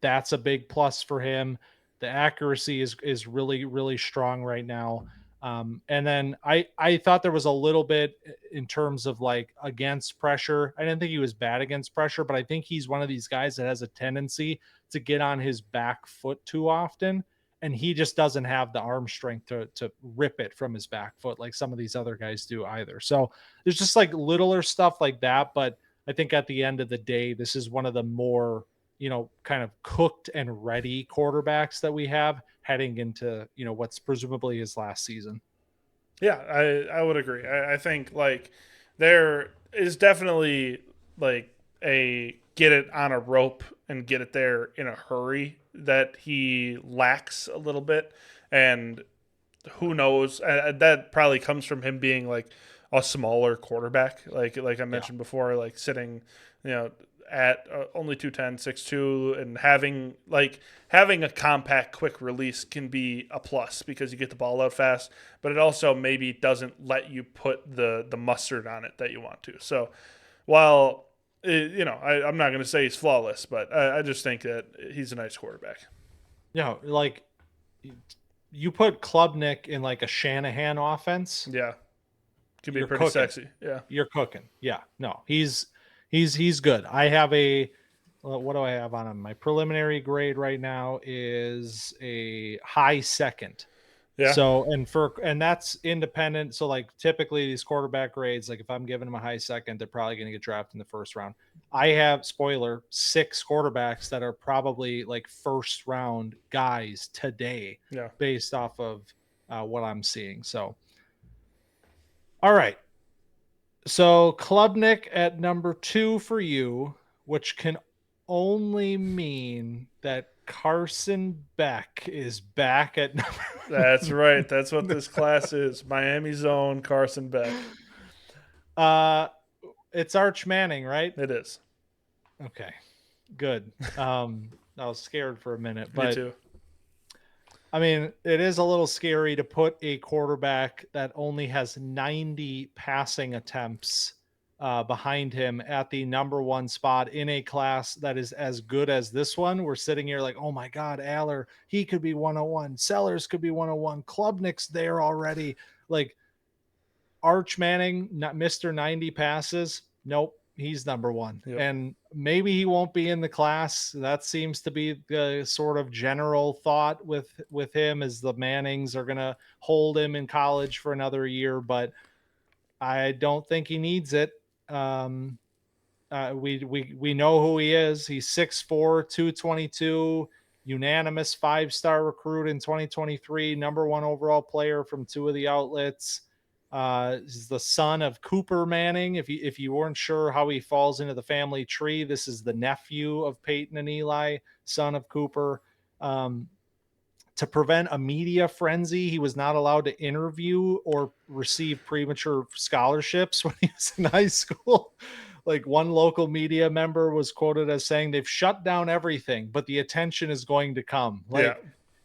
that's a big plus for him. The accuracy is really really strong right now. And then I thought there was a little bit in terms of like against pressure. I didn't think he was bad against pressure, but I think he's one of these guys that has a tendency to get on his back foot too often. And he just doesn't have the arm strength to rip it from his back foot like some of these other guys do either. So there's just like littler stuff like that. But I think at the end of the day, this is one of the more kind of cooked and ready quarterbacks that we have heading into, what's presumably his last season. Yeah, I would agree. I think like there is definitely like a get it on a rope and get it there in a hurry that he lacks a little bit, and who knows, that probably comes from him being like a smaller quarterback, like I Yeah. mentioned before, like sitting, you know, at only 210, 6'2", and having a compact quick release can be a plus because you get the ball out fast, but it also maybe doesn't let you put the mustard on it that you want to. So while I'm not going to say he's flawless, but I just think that he's a nice quarterback. Like you put Klubnik in like a Shanahan offense, Yeah, could be you're pretty cooking. sexy. Yeah. You're cooking. Yeah. No, he's good. I have what do I have on him? My preliminary grade right now is a high second. Yeah. So and that's independent. So like typically these quarterback grades, like if I'm giving them a high second, they're probably going to get drafted in the first round. I have spoiler 6 quarterbacks that are probably like first round guys today, Yeah. based off of what I'm seeing. So all right, so Klubnik at number 2 for you, which can only mean that Carson Beck is back at That's number. right. That's what this class is. Miami's own Carson Beck. uh, it's Arch Manning, right? It is. Okay, good. I was scared for a minute, Me but too. I mean, it is a little scary to put a quarterback that only has 90 passing attempts behind him at the number one spot in a class that is as good as this one. We're sitting here like, oh my God, Allar, he could be 101. Sellers could be 101. Klubnik's there already. Like, Arch Manning, not Mr. 90 passes. Nope, he's number one. Yep. And maybe he won't be in the class. That seems to be the sort of general thought with him, is the Mannings are going to hold him in college for another year, but I don't think he needs it. Um, we know who he is. He's 6'4", 222, unanimous 5-star recruit in 2023, number one overall player from two of the outlets. He's the son of Cooper Manning. If you weren't sure how he falls into the family tree, this is the nephew of Peyton and Eli, son of Cooper. To prevent a media frenzy, he was not allowed to interview or receive premature scholarships when he was in high school. Like, one local media member was quoted as saying, they've shut down everything, but the attention is going to come. Yeah. Like,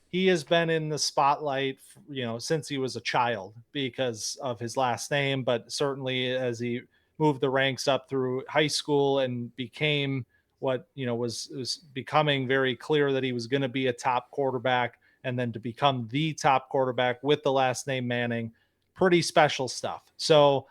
he has been in the spotlight, since he was a child because of his last name, but certainly as he moved the ranks up through high school and became what, was becoming very clear that he was going to be a top quarterback, and then to become the top quarterback with the last name Manning. Pretty special stuff. So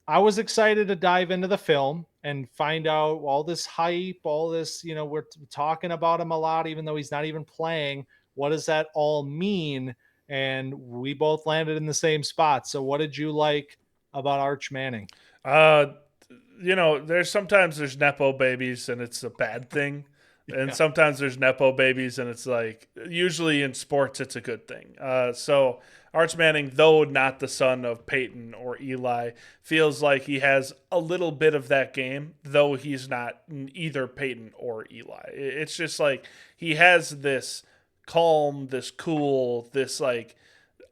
I was excited to dive into the film and find out all this hype, all this, we're talking about him a lot, even though he's not even playing. What does that all mean? And we both landed in the same spot. So what did you like about Arch Manning? Uh, there's Nepo babies and it's a bad thing. And Yeah. sometimes there's Nepo babies and it's like, usually in sports, it's a good thing. So Arch Manning, though not the son of Peyton or Eli, feels like he has a little bit of that game, though he's not either Peyton or Eli. It's just like he has this calm, this cool, this like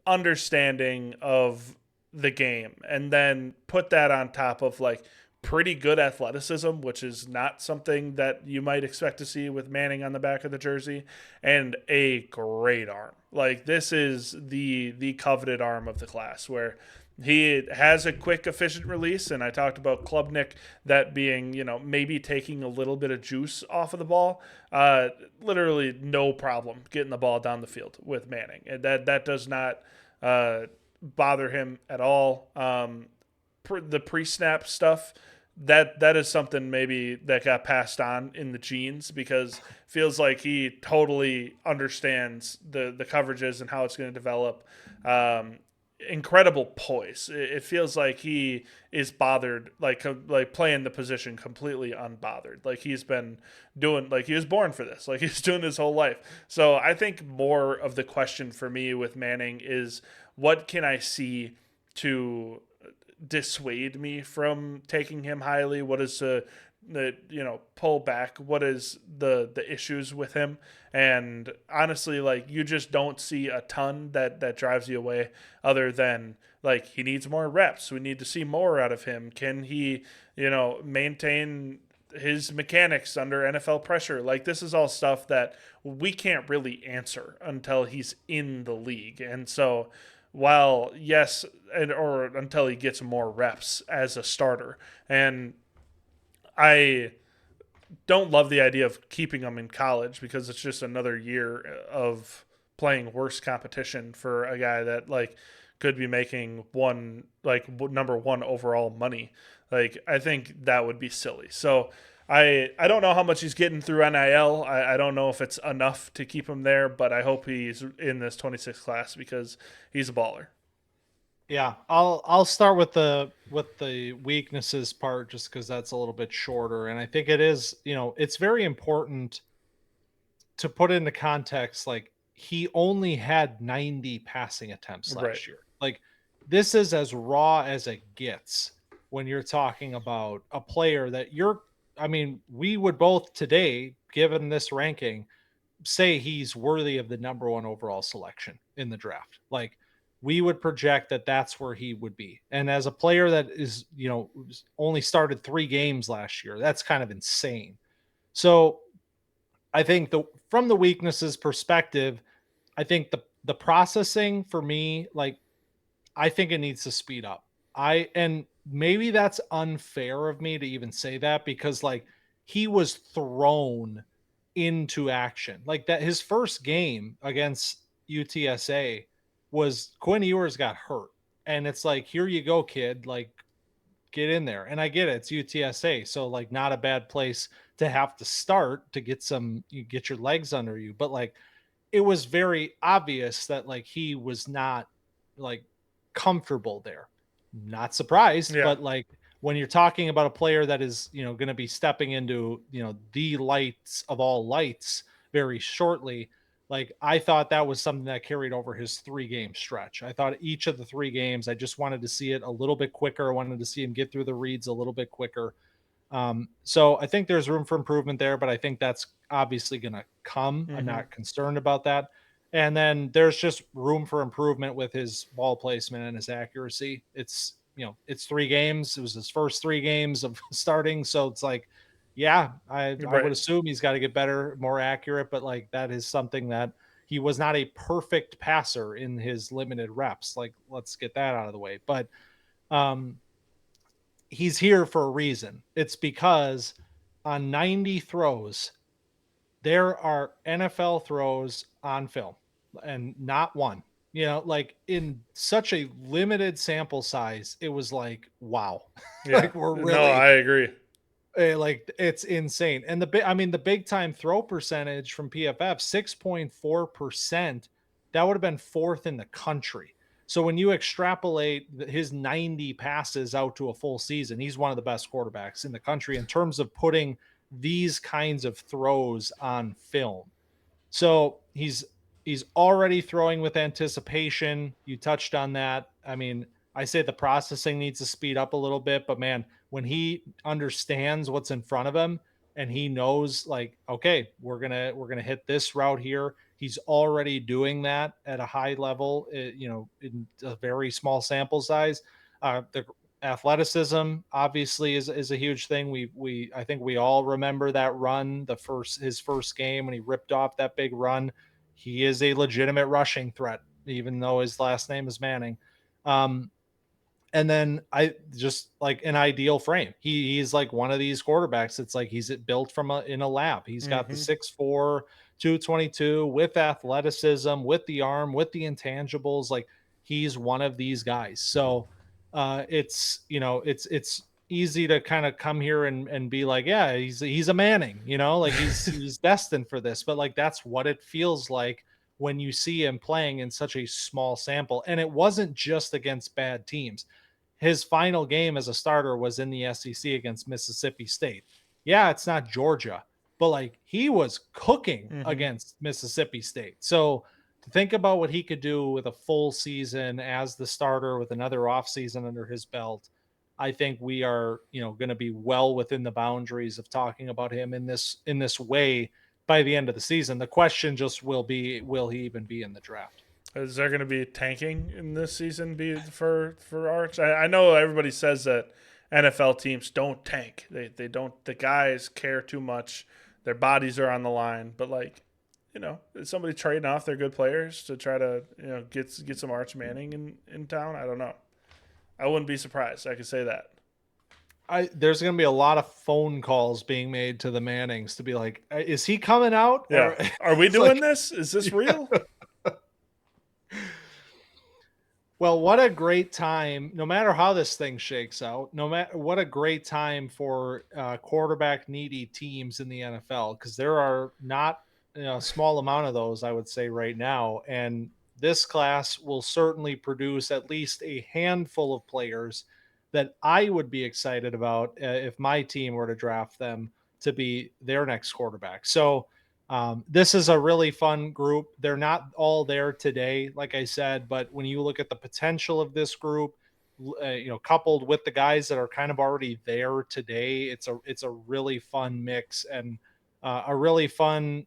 understanding of the game, and then put that on top of like pretty good athleticism, which is not something that you might expect to see with Manning on the back of the jersey, and a great arm. Like, this is the coveted arm of the class, where he has a quick, efficient release, and I talked about Klubnik, that being, maybe taking a little bit of juice off of the ball. Literally no problem getting the ball down the field with Manning. And that does not bother him at all. The pre-snap stuff, that is something maybe that got passed on in the genes, because feels like he totally understands the coverages and how it's going to develop. Incredible poise. It feels like he is bothered, like playing the position completely unbothered. Like, he's been doing, like he was born for this. Like, he's doing his whole life. So I think more of the question for me with Manning is, what can I see to dissuade me from taking him highly? What is the pull back? What is the issues with him? And honestly, like, you just don't see a ton that drives you away, other than like, he needs more reps. We need to see more out of him. Can he maintain his mechanics under NFL pressure? Like, this is all stuff that we can't really answer until he's in the league. And so, while yes, or until he gets more reps as a starter. And I don't love the idea of keeping him in college, because it's just another year of playing worse competition for a guy that like could be making number one overall money. Like, I think that would be silly. So I don't know how much he's getting through NIL. I don't know if it's enough to keep him there, but I hope he's in this 26 class, because he's a baller. Yeah, I'll start with the weaknesses part, just because that's a little bit shorter, and I think it is, it's very important to put into context. Like, he only had 90 passing attempts Right. last year. Like, this is as raw as it gets when you're talking about a player that we would both today, given this ranking, say he's worthy of the number one overall selection in the draft. Like, we would project that that's where he would be. And as a player that is, only started 3 games last year, that's kind of insane. So I think from the weaknesses perspective, I think the processing for me, like I think it needs to speed up. And maybe that's unfair of me to even say that because like he was thrown into action. Like that his first game against UTSA was Quinn Ewers got hurt. And it's like, here you go, kid. Like get in there. And I get it, it's UTSA, so like not a bad place to have to start to get you get your legs under you. But like it was very obvious that like he was not like comfortable there. Not surprised, Yeah. but like when you're talking about a player that is, going to be stepping into, the lights of all lights very shortly, like I thought that was something that carried over his 3-game stretch. I thought each of the 3 games, I just wanted to see it a little bit quicker. I wanted to see him get through the reads a little bit quicker. So I think there's room for improvement there, but I think that's obviously going to come. I'm Mm-hmm. not concerned about that. And then there's just room for improvement with his ball placement and his accuracy. It's 3 games. It was his first 3 games of starting. So it's like, yeah, I would Right. assume he's got to get better, more accurate, but like that is something that he was not a perfect passer in his limited reps. Like, let's get that out of the way. But, um, he's here for a reason. It's because on 90 throws, there are NFL throws on film and not one. Like in such a limited sample size, it was like, wow. Yeah. Like we're No, really I agree. like it's insane. And the big time throw percentage from PFF 6.4%, that would have been fourth in the country. So when you extrapolate his 90 passes out to a full season, he's one of the best quarterbacks in the country in terms of putting these kinds of throws on film. So he's already throwing with anticipation. You touched on that. I mean, I say the processing needs to speed up a little bit, but man, when he understands what's in front of him and he knows like, okay, we're gonna hit this route here. He's already doing that at a high level, in a very small sample size. The athleticism obviously is a huge thing. I think we all remember that run, his first game when he ripped off that big run. He is a legitimate rushing threat, even though his last name is Manning. Um, and then I just like an ideal frame. He's like one of these quarterbacks. It's like he's built in a lab. He's got the Mm-hmm. 6'4", 222 with athleticism, with the arm, with the intangibles. Like he's one of these guys. So it's easy to kind of come here and be like, yeah, he's a Manning, like he's destined for this. But like that's what it feels like when you see him playing in such a small sample. And it wasn't just against bad teams. His final game as a starter was in the SEC against Mississippi State. Yeah, it's not Georgia, but like he was cooking Mm-hmm. against Mississippi State. So to think about what he could do with a full season as the starter with another offseason under his belt, I think we are, going to be well within the boundaries of talking about him in this way by the end of the season. The question just will be, will he even be in the draft? Is there going to be tanking in this season be for Arch? I know everybody says that NFL teams don't tank. They don't. The guys care too much. Their bodies are on the line. But like, is somebody trading off their good players to try to get some Arch Manning in town? I don't know. I wouldn't be surprised. I could say that. There's going to be a lot of phone calls being made to the Mannings to be like, is he coming out? Yeah. Or Are we it's doing like, this? Is this real? well, what a great time, no matter how this thing shakes out, no matter what a great time for quarterback needy teams in the NFL, because there are not a small amount of those, I would say, right now. And this class will certainly produce at least a handful of players that I would be excited about if my team were to draft them to be their next quarterback. So, this is a really fun group. They're not all there today, like I said, but when you look at the potential of this group, coupled with the guys that are kind of already there today, it's a really fun mix and a really fun,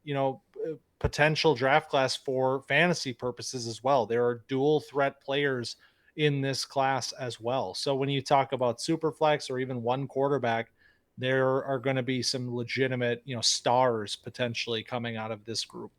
potential draft class for fantasy purposes as well. There are dual threat players in this class as well. So when you talk about super flex or even one quarterback, there are going to be some legitimate, stars potentially coming out of this group.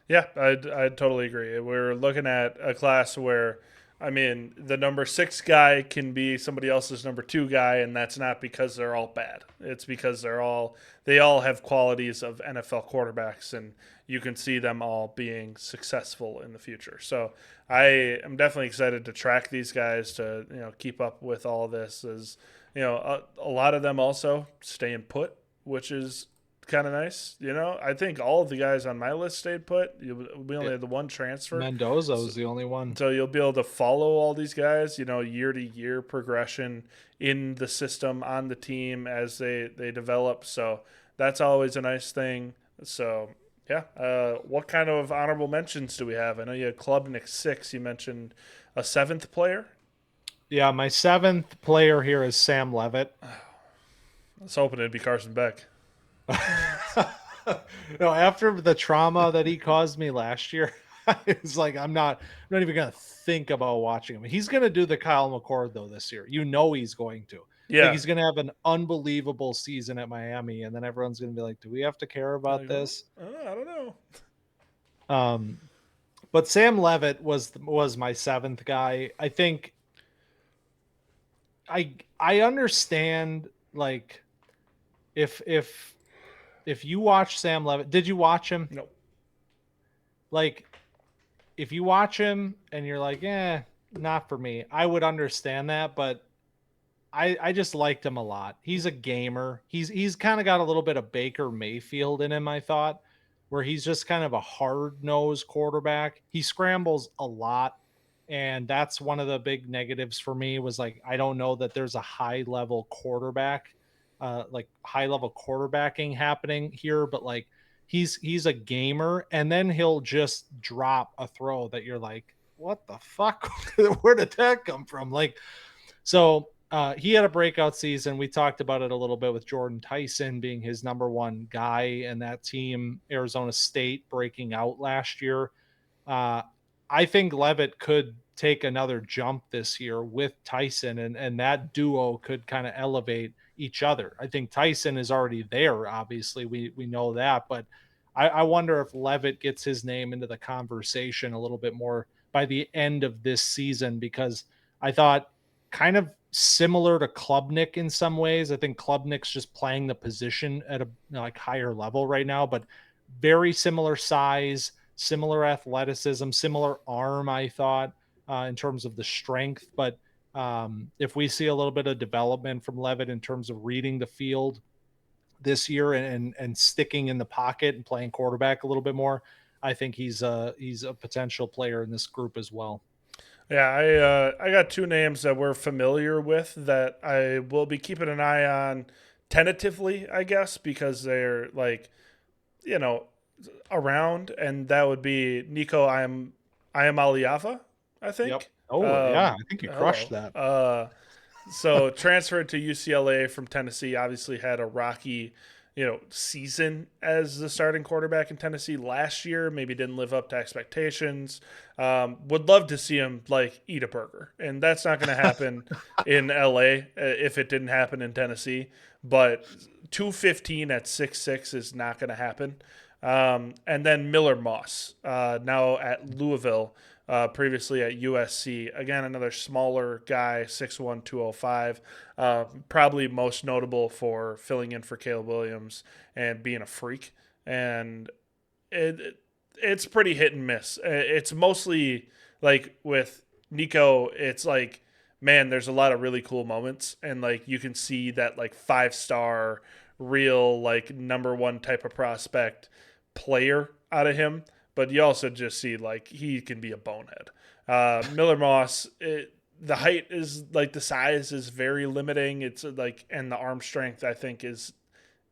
Yeah, I totally agree. We're looking at a class where, I mean, the number 6 guy can be somebody else's number 2 guy, and that's not because they're all bad. It's because they all have qualities of NFL quarterbacks, and you can see them all being successful in the future. So I am definitely excited to track these guys to keep up with all of this. As a lot of them also staying put, which is kind of nice. I think all of the guys on my list stayed put. We only had the one transfer, Mendoza so, was the only one. so you'll be able to follow all these guys. Year to year progression in the system on the team as they develop. So that's always a nice thing. So yeah, what kind of honorable mentions do we have? I know you had Klubnik 6. You mentioned a 7th player. Yeah, my 7th player here is Sam Levitt. I was hoping it'd be Carson Beck. No, after the trauma that he caused me last year, it's like I'm not even gonna think about watching him. He's gonna do the Kyle McCord though this year. He's going to. Like Yeah. he's gonna have an unbelievable season at Miami, and then everyone's gonna be like, "Do we have to care about Like, this?" I don't know. Um, but Sam Levitt was my 7th guy. I think I understand like if you watch Sam Levitt, did you watch him? No. Like if you watch him and you're like, not for me, I would understand that, but I just liked him a lot. He's a gamer. He's kind of got a little bit of Baker Mayfield in him, I thought, where he's just kind of a hard-nosed quarterback. He scrambles a lot, and that's one of the big negatives for me was like I don't know that there's a high-level quarterback like high-level quarterbacking happening here, but like he's a gamer and then he'll just drop a throw that you're like, what the fuck? Where did that come from? Like so he had a breakout season. We talked about it a little bit with Jordan Tyson being his number 1 guy and that team, Arizona State, breaking out last year. Uh, I think Levitt could take another jump this year with Tyson, and that duo could kind of elevate each other. I think Tyson is already there. Obviously, we know that, but I wonder if Levitt gets his name into the conversation a little bit more by the end of this season because I thought kind of similar to Klubnik in some ways. I think Klubnik's just playing the position at a like higher level right now, but very similar size, similar athleticism, similar arm, I thought, in terms of the strength. But if we see a little bit of development from Levitt in terms of reading the field this year and sticking in the pocket and playing quarterback a little bit more, I think he's a potential player in this group as well. Yeah, I got 2 names that we're familiar with that I will be keeping an eye on tentatively, I guess, because they're like, you know, around, and that would be Nico I am Aliava, I Yep. think. Oh yeah, I think you crushed Hello. that. So transferred to UCLA from Tennessee, obviously had a rocky, season as the starting quarterback in Tennessee last year. Maybe didn't live up to expectations. Would love to see him like eat a burger, and that's not going to happen in LA if it didn't happen in Tennessee. But 215 at 6'6" is not going to happen. And then Miller Moss, now at Louisville, previously at USC. Again, another smaller guy, 6'1", 205. Probably most notable for filling in for Caleb Williams and being a freak. And it's pretty hit and miss. It's mostly like with Nico, it's like, man, there's a lot of really cool moments. And like you can see that like 5-star, real, like number 1 type of prospect player out of him, but you also just see like he can be a bonehead. Miller Moss, the height is like the size is very limiting. It's like and the arm strength I think is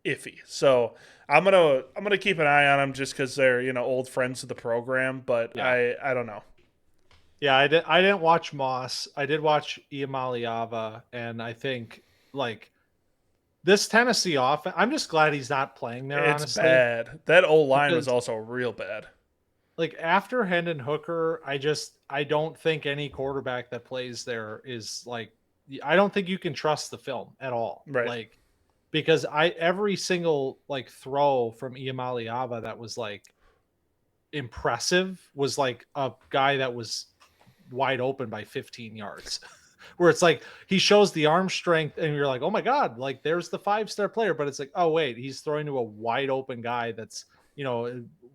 iffy. So I'm gonna keep an eye on them just because they're old friends of the program, but Yeah. I don't know. Yeah, I didn't watch Moss. I did watch Iamaliava, and I think like this Tennessee offense. I'm just glad he's not playing there, It's honestly, bad. That old line was because also real bad. like after Hendon Hooker, I don't think any quarterback that plays there is like I don't think you can trust the film at all. Right. Like because I every single like throw from Iamaliava that was like impressive was like a guy that was wide open by 15 yards. Where it's like he shows the arm strength and you're like, oh my God, like there's the 5-star player. But it's like, oh, wait, he's throwing to a wide open guy that's,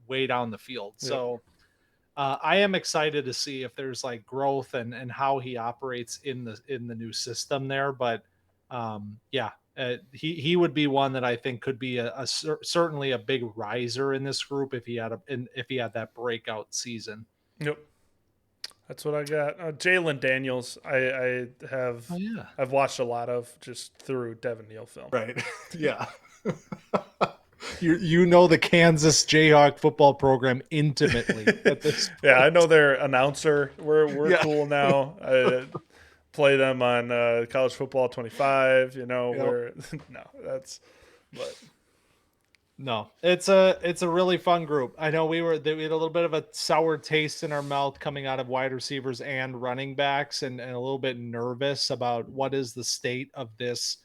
way down the field. Yep. So I am excited to see if there's like growth and how he operates in the new system there. But yeah, he would be one that I think could be certainly a big riser in this group if he had that breakout season. Yep. That's what I got. Jalen Daniels, I have Oh yeah, I've watched a lot of just through Devin Neal film. right. Yeah. You know the Kansas Jayhawk football program intimately at this point. Yeah, I know their announcer. We're Yeah. cool now. I play them on College Football 25. Yep. Where no, that's but No, it's a really fun group. I know we had a little bit of a sour taste in our mouth coming out of wide receivers and running backs, and a little bit nervous about what is the state of this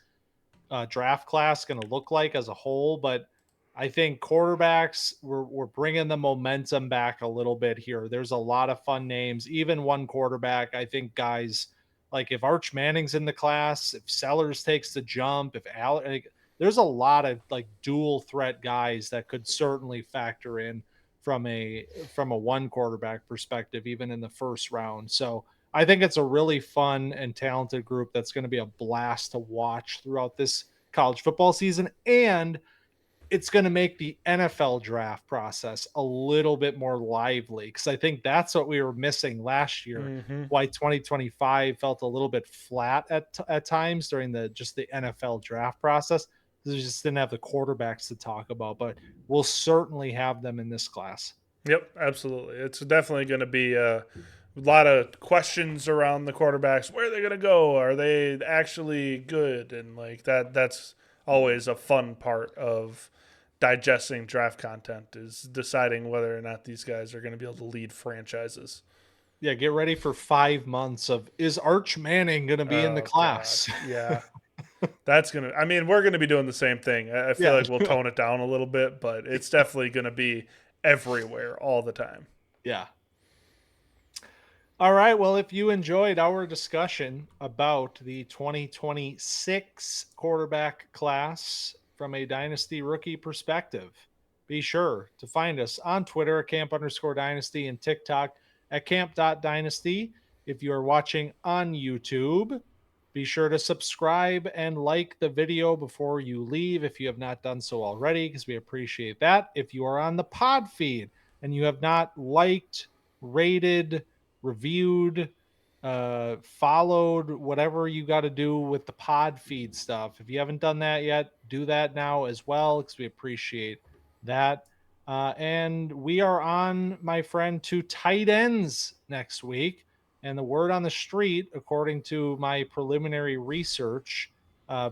draft class going to look like as a whole. But I think quarterbacks, we're bringing the momentum back a little bit here. There's a lot of fun names, even one quarterback. I think guys like if Arch Manning's in the class, if Sellers takes the jump, if Allar, like, there's a lot of like dual threat guys that could certainly factor in from a one quarterback perspective, even in the first round. So I think it's a really fun and talented group that's going to be a blast to watch throughout this college football season. And it's going to make the NFL draft process a little bit more lively because I think that's what we were missing last year. mm-hmm. Why 2025 felt a little bit flat at times during the NFL draft process. We just didn't have the quarterbacks to talk about, but we'll certainly have them in this class. Yep, absolutely. It's definitely going to be a lot of questions around the quarterbacks. Where are they going to go? Are they actually good? And like that, that's always a fun part of digesting draft content is deciding whether or not these guys are going to be able to lead franchises. Yeah, get ready for 5 months of is Arch Manning going to be in the Oh God, class? yeah, that's gonna. I mean, we're gonna be doing the same thing. I feel Yeah, like we'll tone it down a little bit, but it's definitely gonna be everywhere all the time. yeah. All right. Well, if you enjoyed our discussion about the 2026 quarterback class from a Dynasty rookie perspective, be sure to find us on Twitter at camp_dynasty and TikTok at camp.dynasty. If you are watching on YouTube, be sure to subscribe and like the video before you leave if you have not done so already, because we appreciate that. If you are on the pod feed and you have not liked, rated, reviewed, followed, whatever you got to do with the pod feed stuff. If you haven't done that yet, do that now as well because we appreciate that. And we are on, my friend, to tight ends next week. And the word on the street, according to my preliminary research,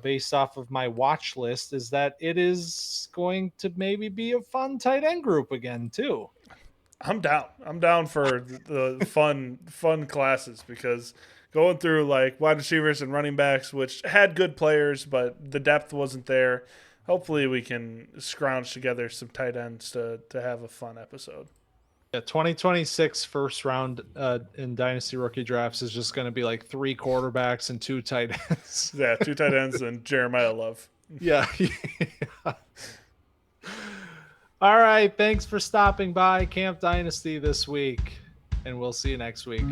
based off of my watch list, is that it is going to maybe be a fun tight end group again, too. I'm down. I'm down for the fun classes because going through like wide receivers and running backs, which had good players, but the depth wasn't there. Hopefully, we can scrounge together some tight ends to have a fun episode. Yeah, 2026 first round in Dynasty rookie drafts is just going to be like 3 quarterbacks and 2 tight ends. Yeah, 2 tight ends and Jeremiah Love. Yeah. All right. Thanks for stopping by Camp Dynasty this week, and we'll see you next week.